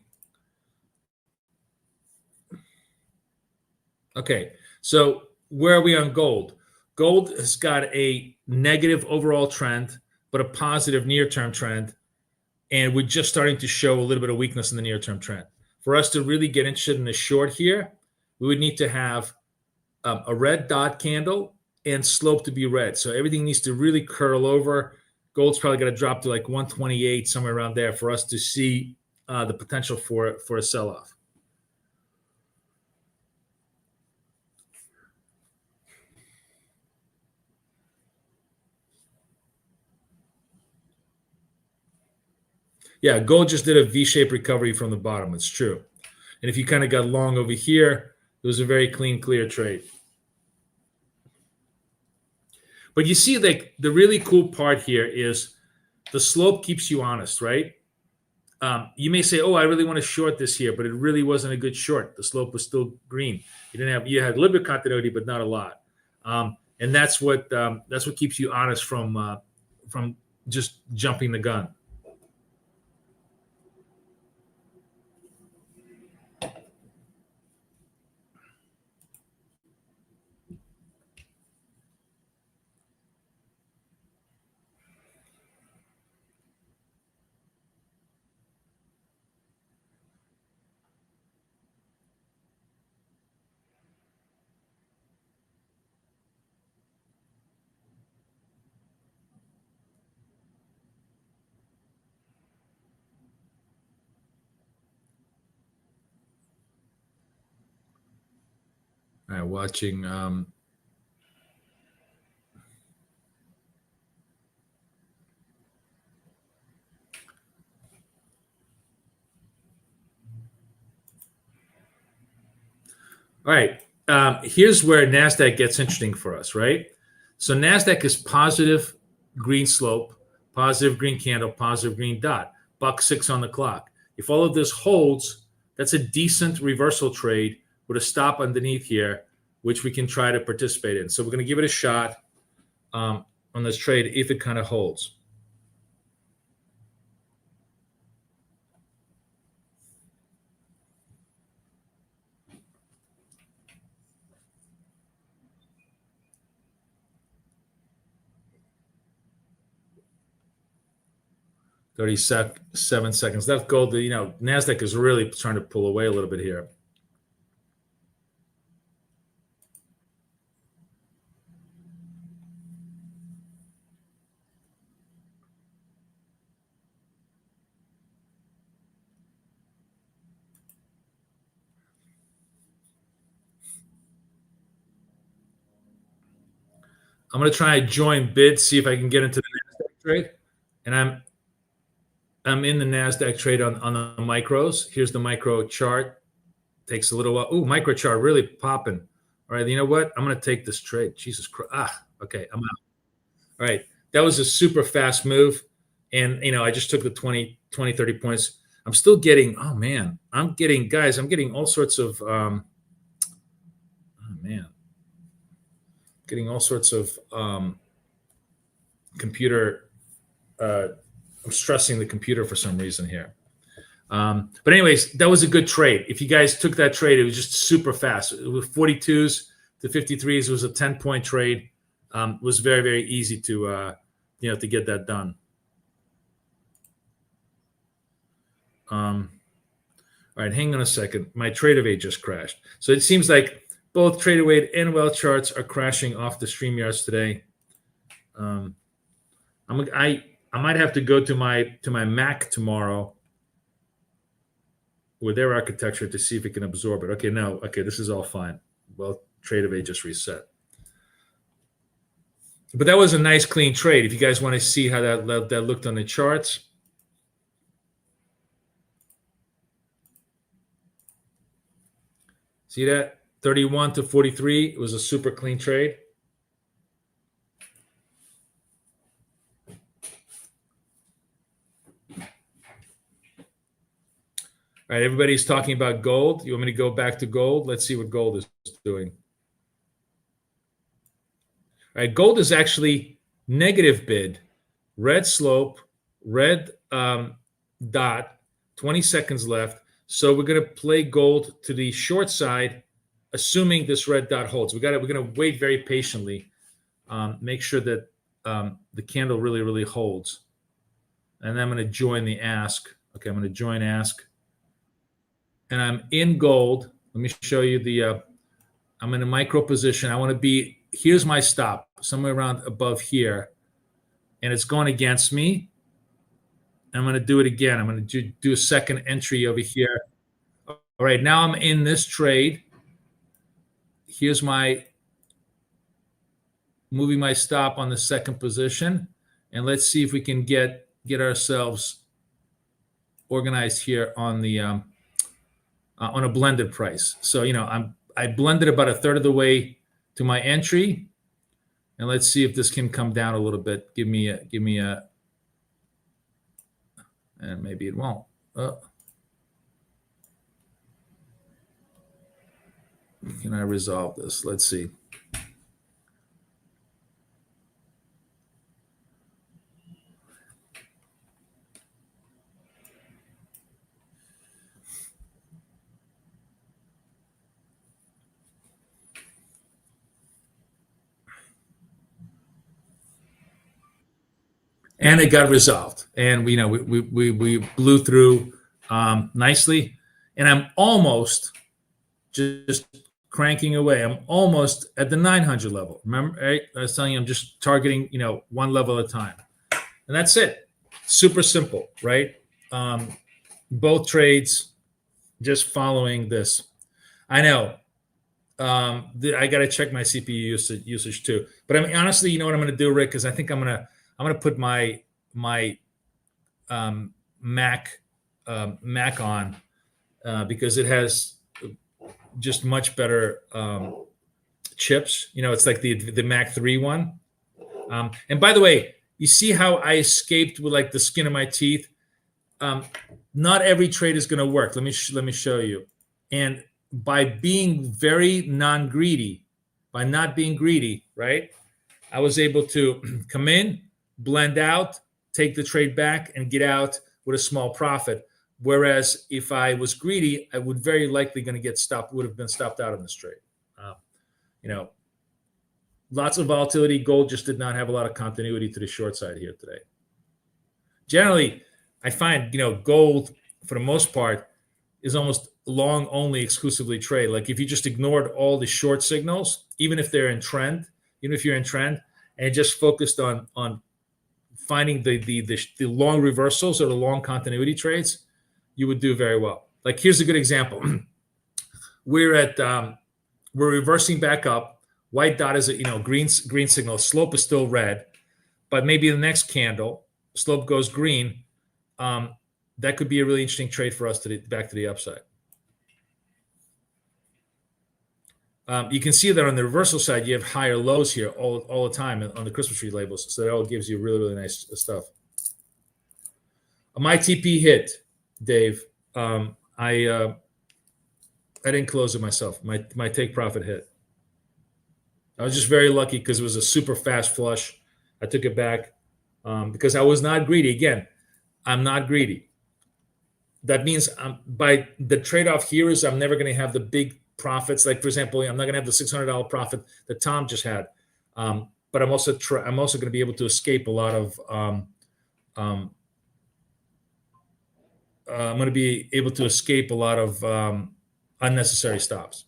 A: Okay, so where are we on gold? Gold has got a negative overall trend, but a positive near-term trend. And we're just starting to show a little bit of weakness in the near-term trend. For us to really get interested in the short here, we would need to have a red dot candle and slope to be red. So everything needs to really curl over. Gold's probably going to drop to like 128, somewhere around there, for us to see the potential for a sell-off. Yeah, gold just did a V-shaped recovery from the bottom. It's true. And if you kind of got long over here, it was a very clean, clear trade. But you see, like, the really cool part here is the slope keeps you honest, right? You may say, oh, I really want to short this here, but it really wasn't a good short. The slope was still green. You had a little bit of continuity, but not a lot. And that's what keeps you honest from just jumping the gun. All right, watching. All right, here's where NASDAQ gets interesting for us, right? So NASDAQ is positive green slope, positive green candle, positive green dot, $1.06 on the clock. If all of this holds, that's a decent reversal trade with a stop underneath here, which we can try to participate in. So we're going to give it a shot on this trade if it kind of holds. 37 seconds left. Gold, you know, NASDAQ is really trying to pull away a little bit here. I'm going to try and join bid, see if I can get into the NASDAQ trade. And I'm in the NASDAQ trade on the micros. Here's the micro chart. Takes a little while. Ooh, micro chart really popping. All right, you know what? I'm going to take this trade. Jesus Christ. Okay, I'm out. All right, that was a super fast move. And, you know, I just took the 20, 30 points. I'm still getting, oh, man. I'm getting all sorts of, oh, man. Getting all sorts of computer. I'm stressing the computer for some reason here. But anyways, that was a good trade. If you guys took that trade, it was just super fast. It was 42s to 53s. It was a 10-point trade. It was very, very easy to, you know, to get that done. All right, hang on a second. My Trader Weight just crashed. So it seems like both Trader Weight and Well charts are crashing off the StreamYards today. I might have to go to my Mac tomorrow with their architecture to see if it can absorb it. Okay, no. Okay, this is all fine. Well, Trader Weight just reset. But that was a nice, clean trade. If you guys want to see how that looked on the charts. See that? 31 to 43. It was a super clean trade. All right, everybody's talking about gold. You want me to go back to gold? Let's see what gold is doing. All right, gold is actually negative bid. Red slope, red dot, 20 seconds left. So we're going to play gold to the short side, assuming this red dot holds. We're going to wait very patiently, make sure that the candle really, really holds. And then I'm going to join the ask. Okay, I'm going to join ask. And I'm in gold. Let me show you the, I'm in a micro position. I want to be, here's my stop, somewhere around above here. And it's going against me. I'm going to do it again. I'm going to do a second entry over here. All right, now I'm in this trade. Here's my, moving my stop on the second position. And let's see if we can get ourselves organized here on the, on a blended price. So, you know, I blended about a third of the way to my entry. And let's see if this can come down a little bit. Give me a, and maybe it won't. Can I resolve this? Let's see. And it got resolved, and we blew through nicely. And I'm almost just cranking away. I'm almost at the 900 level. Remember, right? I was telling you, I'm just targeting, you know, one level at a time, and that's it. Super simple, right? Both trades, just following this. I know. I got to check my CPU usage too. But I mean, honestly, you know what I'm going to do, Rick? Because I think I'm gonna put my Mac on because it has just much better chips. You know, it's like the Mac 3 one. And by the way, you see how I escaped with like the skin of my teeth. Not every trade is going to work. Let me show you. And by being very non-greedy, by not being greedy, right? I was able to come in, blend out, take the trade back, and get out with a small profit. Whereas if I was greedy, I would very likely would have been stopped out on this trade. You know, lots of volatility. Gold just did not have a lot of continuity to the short side here today. Generally, I find, gold for the most part is almost long only exclusively trade. Like if you just ignored all the short signals, even if they're in trend, even if you're in trend, and just focused on finding the long reversals or the long continuity trades, you would do very well. Like here's a good example. We're reversing back up. White dot is a green signal. Slope is still red, but maybe the next candle slope goes green. That could be a really interesting trade for us back to the upside. You can see that on the reversal side, you have higher lows here all the time on the Christmas tree labels. So that all gives you really, really nice stuff. My TP hit, Dave. I didn't close it myself. My take profit hit. I was just very lucky because it was a super fast flush. I took it back because I was not greedy. Again, I'm not greedy. That means by the trade-off here is I'm never going to have the big profits. Like for example, I'm not going to have the $600 profit that Tom just had. But I'm also going to be able to escape a lot of. I'm going to be able to escape a lot of unnecessary stops.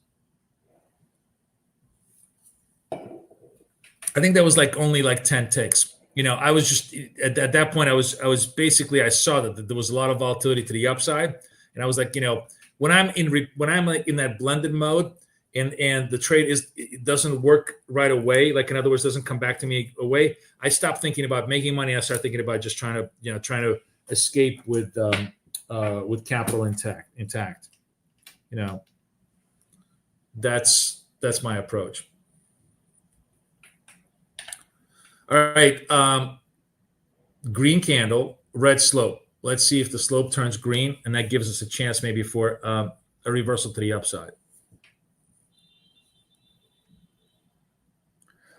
A: I think that was only 10 ticks. I was just at that point. I was basically, I saw that there was a lot of volatility to the upside, and I was like, when I'm in that blended mode, and the trade it doesn't work right away. Like in other words, doesn't come back to me away. I stop thinking about making money. I start thinking about just trying to escape with capital intact. That's my approach. All right, green candle, red slope. Let's see if the slope turns green, and that gives us a chance maybe for a reversal to the upside.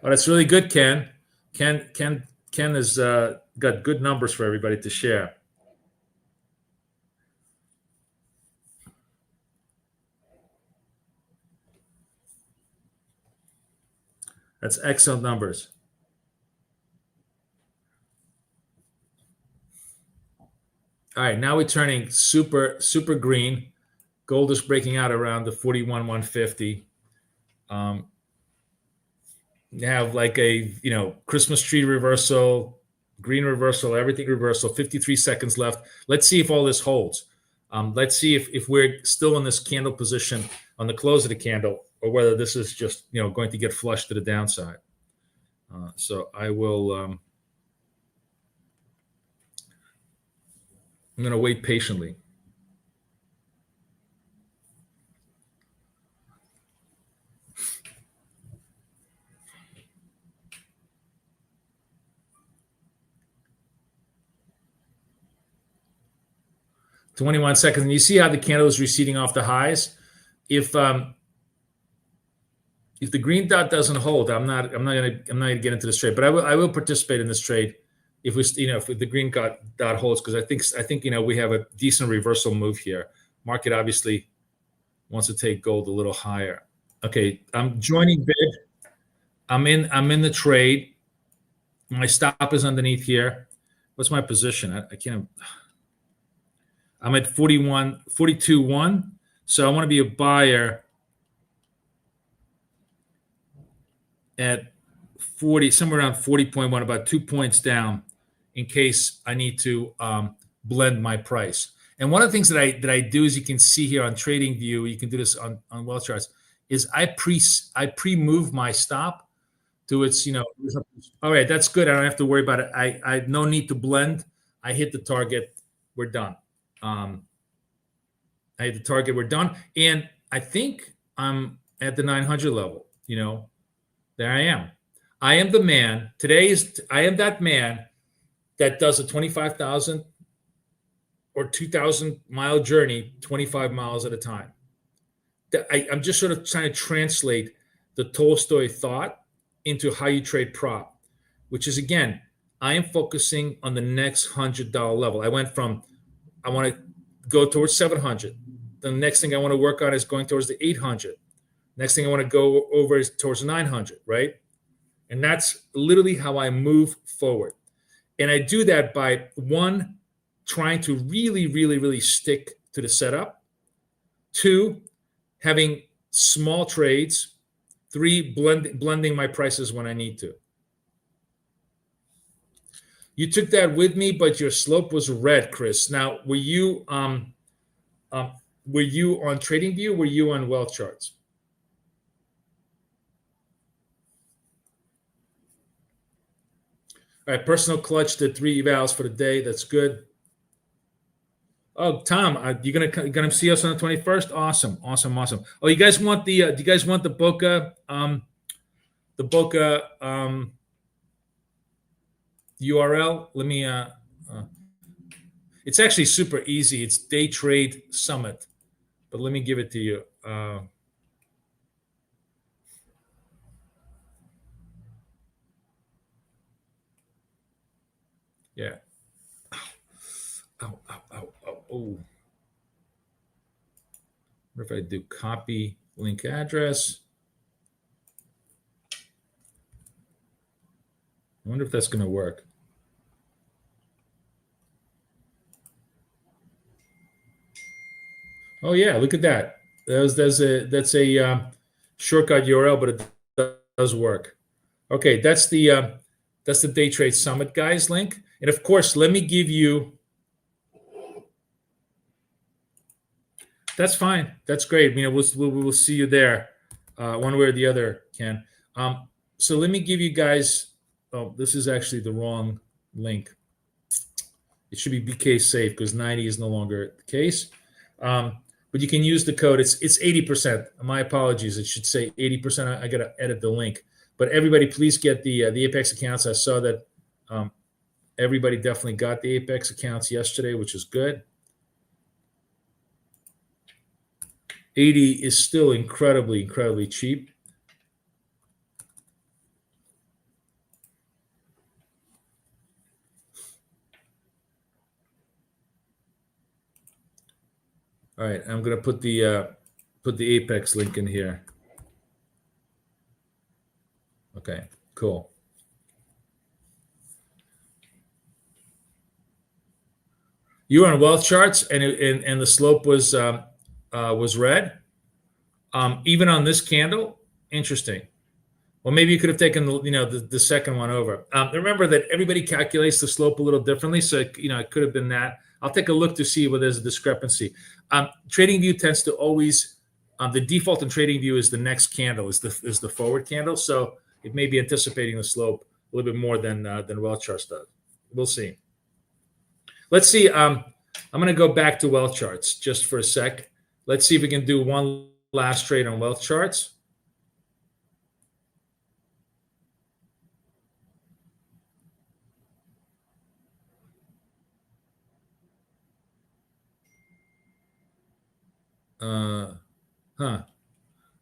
A: Oh, that's really good, Ken. Ken has got good numbers for everybody to share. That's excellent numbers. All right, now we're turning super green. Gold is breaking out around the 41,150. You have like a Christmas tree reversal, green reversal, everything reversal. 53 seconds left. Let's see if all this holds. Let's see if we're still in this candle position on the close of the candle, or whether this is just going to get flushed to the downside. So I will. I'm going to wait patiently. "21 seconds," and you see how the candle is receding off the highs. If the green dot doesn't hold, I'm not going to get into this trade, but I will participate in this trade if if the green dot holds, because I think we have a decent reversal move here. Market obviously wants to take gold a little higher. Okay, I'm joining bid. I'm in the trade. My stop is underneath here. What's my position? I can't. I'm at 42.1. So I want to be a buyer at 40, somewhere around 40.1, about 2 points down, in case I need to blend my price. And one of the things that I do, as you can see here on TradingView, you can do this on Wealth Charts, is I pre-move my stop to its, all right, that's good. I don't have to worry about it. I no need to blend. I hit the target. We're done. I hit the target. We're done. And I think I'm at the 900 level. There I am. I am the man. I am that man that does a 25,000 or 2,000 mile journey, 25 miles at a time. I'm just sort of trying to translate the Tolstoy thought into how you trade prop, which is, again, I am focusing on the next $100 level. I went from, I want to go towards 700. The next thing I want to work on is going towards the 800. Next thing I want to go over is towards 900, right? And that's literally how I move forward. And I do that by, one, trying to really stick to the setup. 2, having small trades. 3, blending my prices when I need to. You took that with me, but your slope was red, Chris. Now, were you on TradingView? Were you on wealth charts? All right, personal clutch did 3 evals for the day. That's good. Oh, Tom, you're gonna see us on the 21st? Awesome. Oh, you guys want the do you guys want the Boca URL? Let me it's actually super easy. It's Day Trade Summit, but let me give it to you. Yeah. Oh. What if I do copy link address? I wonder if that's going to work. Oh yeah, look at that. That's a shortcut URL, but it does work. Okay, that's the Day Trade Summit guys link. And of course, let me give you. That's fine. That's great. We'll see you there, one way or the other, Ken. So let me give you guys. Oh, this is actually the wrong link. It should be BK safe because 90 is no longer the case. But you can use the code. It's 80%. My apologies. It should say 80%. I got to edit the link. But everybody, please get the Apex accounts. I saw that everybody definitely got the Apex accounts yesterday, which is good. 80 is still incredibly cheap. All right, I'm gonna put the Apex link in here. Okay, cool. You were on wealth charts, and the slope was red. Even on this candle, interesting. Well, maybe you could have taken the second one over. Remember that everybody calculates the slope a little differently, so it could have been that. I'll take a look to see whether there's a discrepancy. TradingView tends to always the default in TradingView is the next candle is the forward candle, so it may be anticipating the slope a little bit more than wealth charts does. We'll see. Let's see. I'm going to go back to wealth charts just for a sec. Let's see if we can do one last trade on wealth charts. All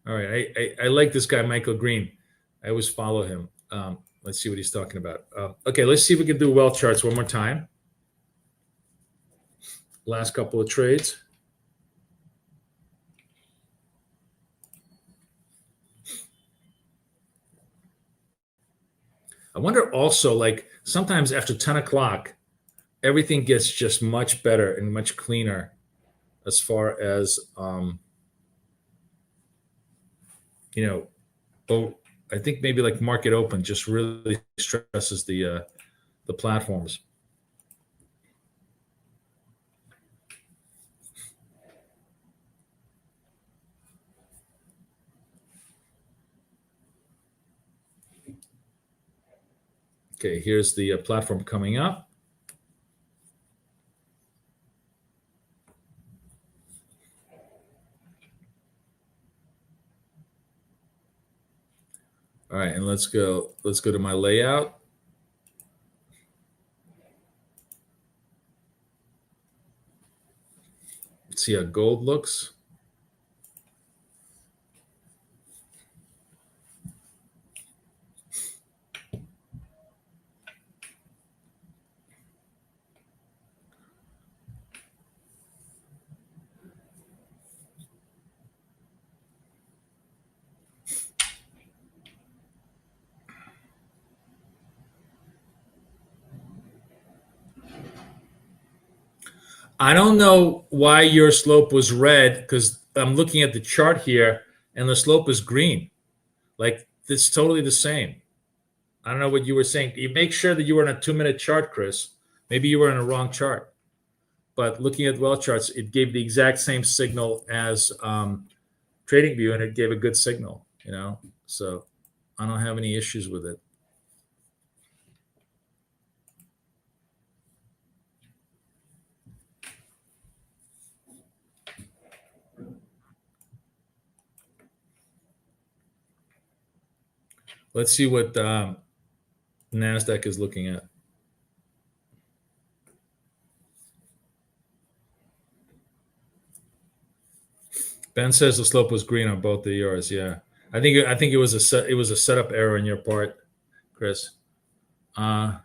A: right. I like this guy, Michael Green. I always follow him. Let's see what he's talking about. Okay, let's see if we can do wealth charts one more time. Last couple of trades. I wonder also, like sometimes after 10 o'clock, everything gets just much better and much cleaner as far as, I think maybe like market open just really stresses the platforms. Okay, here's the platform coming up. All right, and let's go to my layout. Let's see how gold looks. I don't know why your slope was red, because I'm looking at the chart here and the slope is green. Like, it's totally the same. I don't know what you were saying. You make sure that you were on a 2-minute chart, Chris. Maybe you were in a wrong chart. But looking at well charts, it gave the exact same signal as TradingView, and it gave a good signal, So I don't have any issues with it. Let's see what NASDAQ is looking at. Ben says the slope was green on both of yours. Yeah, I think it was a setup error on your part, Chris. No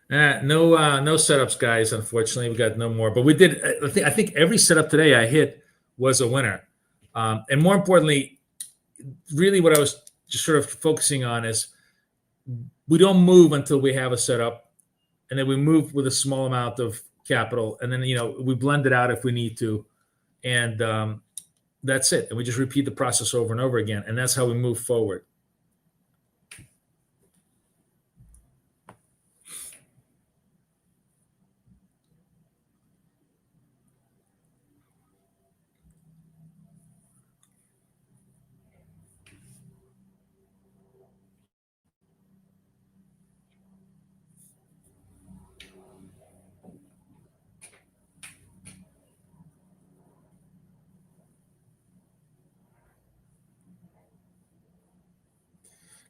A: setups, guys. Unfortunately, we got no more. But we did. I think every setup today I hit was a winner. And more importantly, really what I was just sort of focusing on is we don't move until we have a setup, and then we move with a small amount of capital, and then we blend it out if we need to, and that's it. And we just repeat the process over and over again, and that's how we move forward.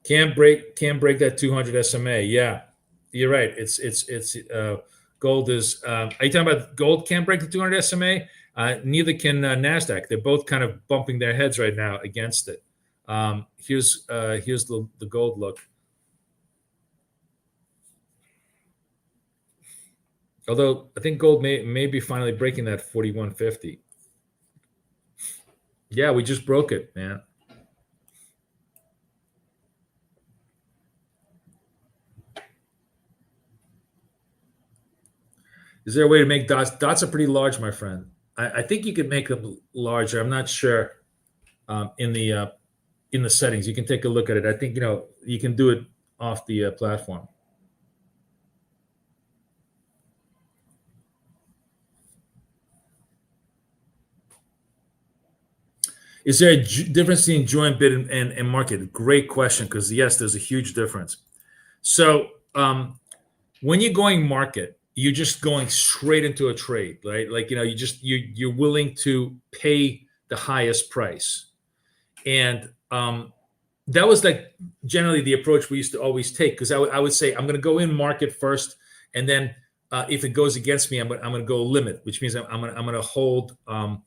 A: Can't break that 200 SMA. Yeah, you're right. It's gold is. Are you talking about gold can't break the 200 SMA? Neither can NASDAQ. They're both kind of bumping their heads right now against it. Here's the gold look. Although I think gold may be finally breaking that 4150. Yeah, we just broke it, man. Is there a way to make dots? Dots are pretty large, my friend. I think you could make them larger. I'm not sure in the settings. You can take a look at it. I think you can do it off the platform. Is there a difference between join bid and market? Great question, because yes, there's a huge difference. So when you're going market, you're just going straight into a trade, right? Like you're willing to pay the highest price, and that was like generally the approach we used to always take. Because I would say I'm going to go in market first, and then if it goes against me, I'm going to go limit, which means I'm going to hold a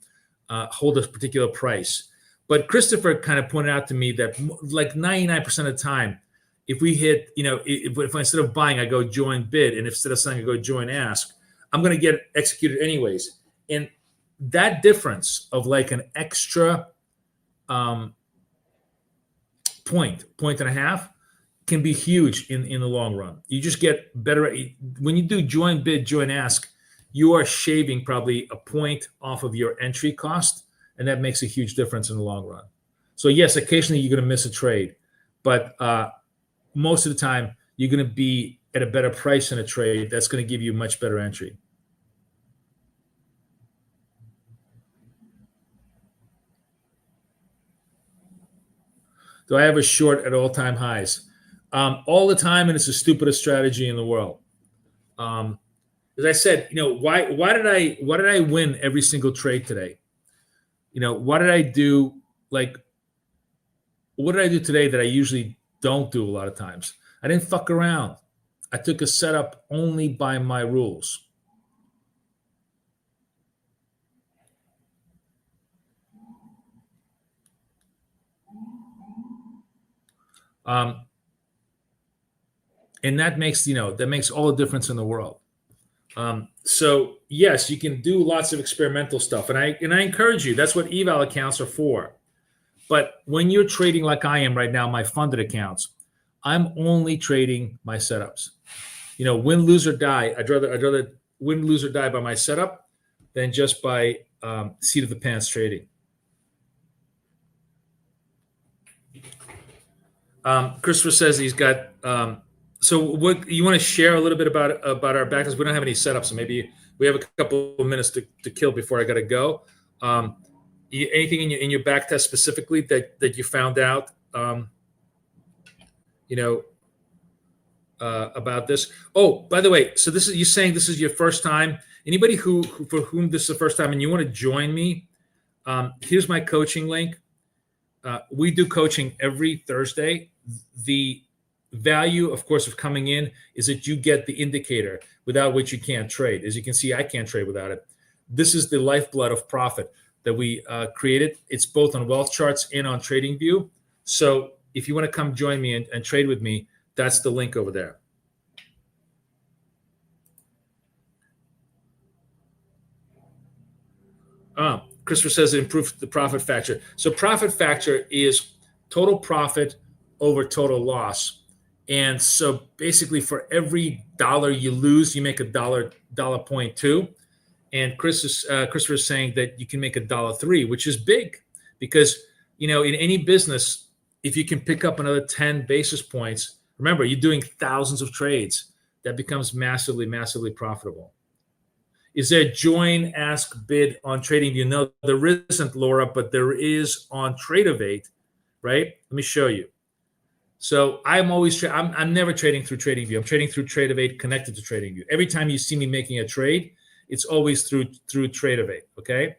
A: particular price. But Christopher kind of pointed out to me that like 99% of the time, if we hit, if instead of buying, I go join bid, and if instead of selling, I go join ask, I'm going to get executed anyways. And that difference of like an extra point and a half can be huge in the long run. You just get better when you do join bid, join ask. You are shaving probably a point off of your entry cost, and that makes a huge difference in the long run. So yes, occasionally you're going to miss a trade, but most of the time you're going to be at a better price in a trade that's going to give you much better entry. Do I have a short at all-time highs? All the time, and it's the stupidest strategy in the world. As I said, why did I win every single trade today? What did I do? Like, what did I do today that I usually don't do a lot of times? I didn't fuck around. I took a setup only by my rules. And that makes all the difference in the world. So yes, you can do lots of experimental stuff, and I encourage you. That's what eval accounts are for. But when you're trading like I am right now, my funded accounts, I'm only trading my setups. win, lose or die. I'd rather win, lose or die by my setup than just by seat of the pants trading. Christopher says he's got. So what you want to share a little bit about our backtest? We don't have any setups, so maybe we have a couple of minutes to kill before I got to go. Anything in your backtest specifically that you found out? About this. Oh, by the way, so you're saying this is your first time. Anybody who for whom this is the first time and you want to join me, here's my coaching link. We do coaching every Thursday. The value, of course, of coming in is that you get the indicator without which you can't trade. As you can see, I can't trade without it. This is the lifeblood of profit that we created. It's both on wealth charts and on TradingView. So if you want to come join me and trade with me, that's the link over there. Christopher says it improved the profit factor. So profit factor is total profit over total loss. And so basically for every dollar you lose, you make $1.2. And Christopher is saying that you can make $1.3, which is big because, in any business, if you can pick up another 10 basis points, remember, you're doing thousands of trades. That becomes massively, massively profitable. Is there join, ask, bid on TradingView? No, there isn't, Laura, but there is on Tradeovate, right? Let me show you. So I'm always I'm never trading through TradingView. I'm trading through Tradeovate connected to TradingView. Every time you see me making a trade, it's always through Tradeovate, okay?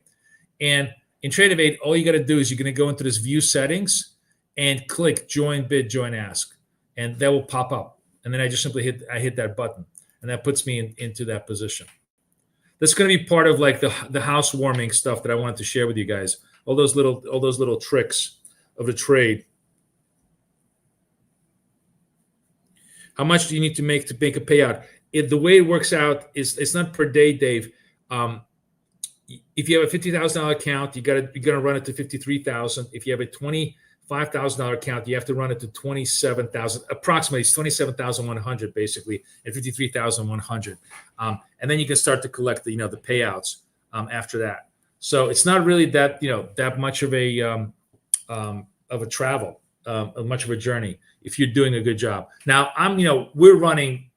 A: And in Tradeovate, all you got to do is you're going to go into this view settings and click join, bid, join, ask, and that will pop up. And then I just simply hit that button, and that puts me into that position. That's going to be part of like the housewarming stuff that I wanted to share with you guys. All those little tricks of the trade. How much do you need to make a payout? The way it works out is it's not per day, Dave. If you have a $50,000 account, you're gonna run it to $53,000. If you have a $25,000 account, you have to run it to $27,000. Approximately, it's $27,100 basically, and $53,100. And then you can start to collect the payouts after that. So it's not really that that much of a travel, much of a journey if you're doing a good job. Now we're running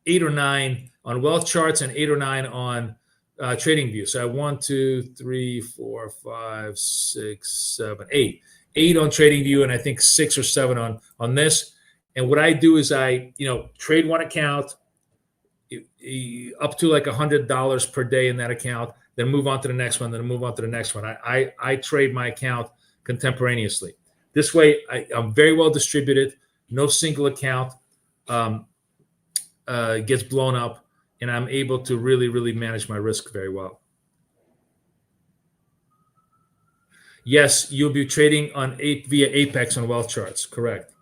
A: 8 or 9 on wealth charts and 8 or 9 on TradingView. So I have 1, 2, 3, 4, 5, 6, 7, 8. 8 on TradingView, and I think 6 or 7 on this. And what I do is I trade one account up to like $100 per day in that account, then move on to the next one, then move on to the next one. I trade my account contemporaneously. This way, I'm very well distributed. No single account gets blown up, and I'm able to really, really manage my risk very well. Yes, you'll be trading via Apex on wealth charts. Correct.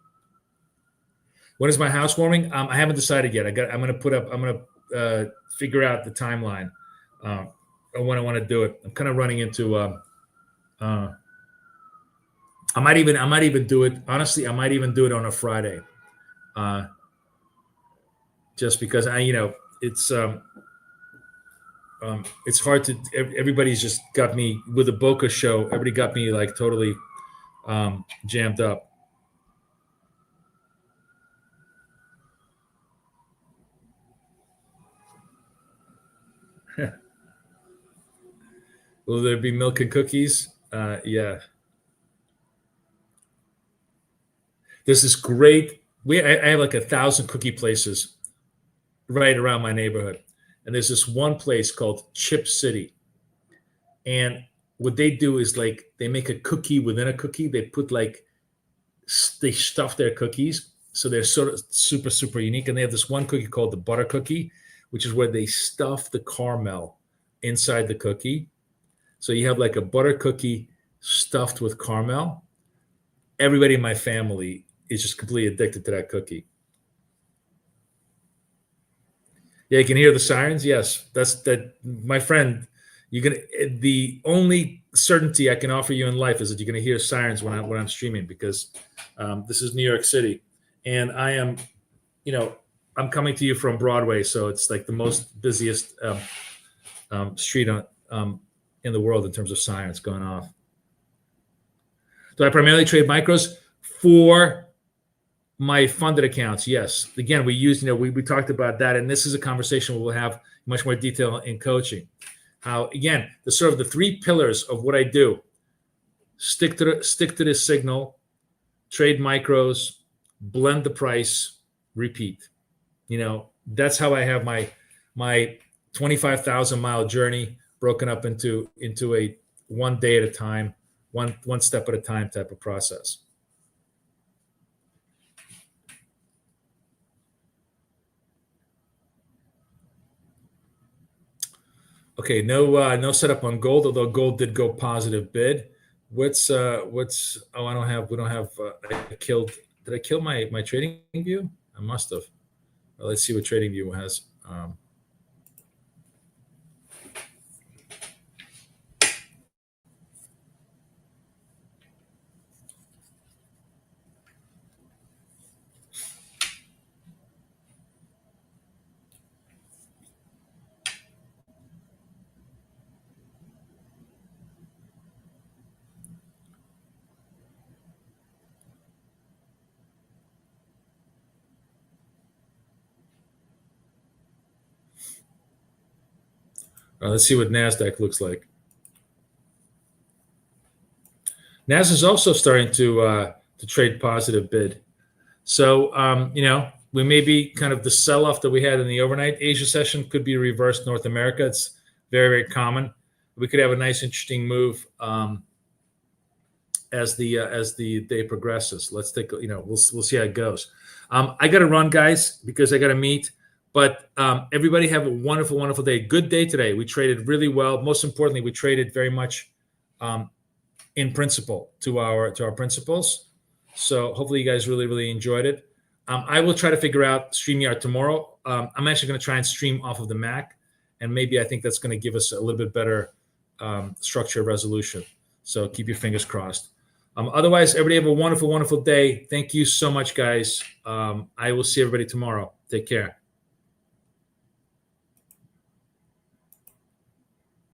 A: When is my housewarming? I haven't decided yet. I'm going to figure out the timeline on when I want to do it. I'm kind of running into. I might even do it. Honestly, I might even do it on a Friday. Just because it's hard to. Everybody's just got me with the Boca show. Everybody got me like totally jammed up. Will there be milk and cookies? Yeah. There's this great. I have like 1,000 cookie places right around my neighborhood. And there's this one place called Chip City. And what they do is like they make a cookie within a cookie. They stuff their cookies. So they're sort of super, super unique. And they have this one cookie called the butter cookie, which is where they stuff the caramel inside the cookie. So you have like a butter cookie stuffed with caramel. Everybody in my family is just completely addicted to that cookie. Yeah, you can hear the sirens. Yes, that's that, my friend. The only certainty I can offer you in life is that you're going to hear sirens when I'm streaming, because this is New York City, and I am, I'm coming to you from Broadway, so it's like the most busiest street in the world in terms of sirens going off. Do I primarily trade micros for my funded accounts? Yes. Again, we used, we talked about that, and this is a conversation we'll have much more detail in coaching. How, again, the sort of the three pillars of what I do: stick to the signal, trade micros, blend the price, repeat. That's how I have my 25,000 mile journey broken up into a one day at a time, one step at a time type of process. Okay, no setup on gold, although gold did go positive bid. We don't have did I kill my trading view? I must have. Well, let's see what trading view has. Let's see what NASDAQ looks like. NASDAQ is also starting to trade positive bid. So, we may be kind of the sell-off that we had in the overnight Asia session could be reversed North America. It's very, very common. We could have a nice, interesting move as the day progresses. Let's take, we'll see how it goes. I got to run, guys, because I got to meet. But everybody have a wonderful, wonderful day. Good day today. We traded really well. Most importantly, we traded very much in principle to our principles. So hopefully you guys really, really enjoyed it. I will try to figure out StreamYard tomorrow. I'm actually going to try and stream off of the Mac, and maybe I think that's going to give us a little bit better structure of resolution. So keep your fingers crossed. Otherwise, everybody have a wonderful, wonderful day. Thank you so much, guys. I will see everybody tomorrow. Take care.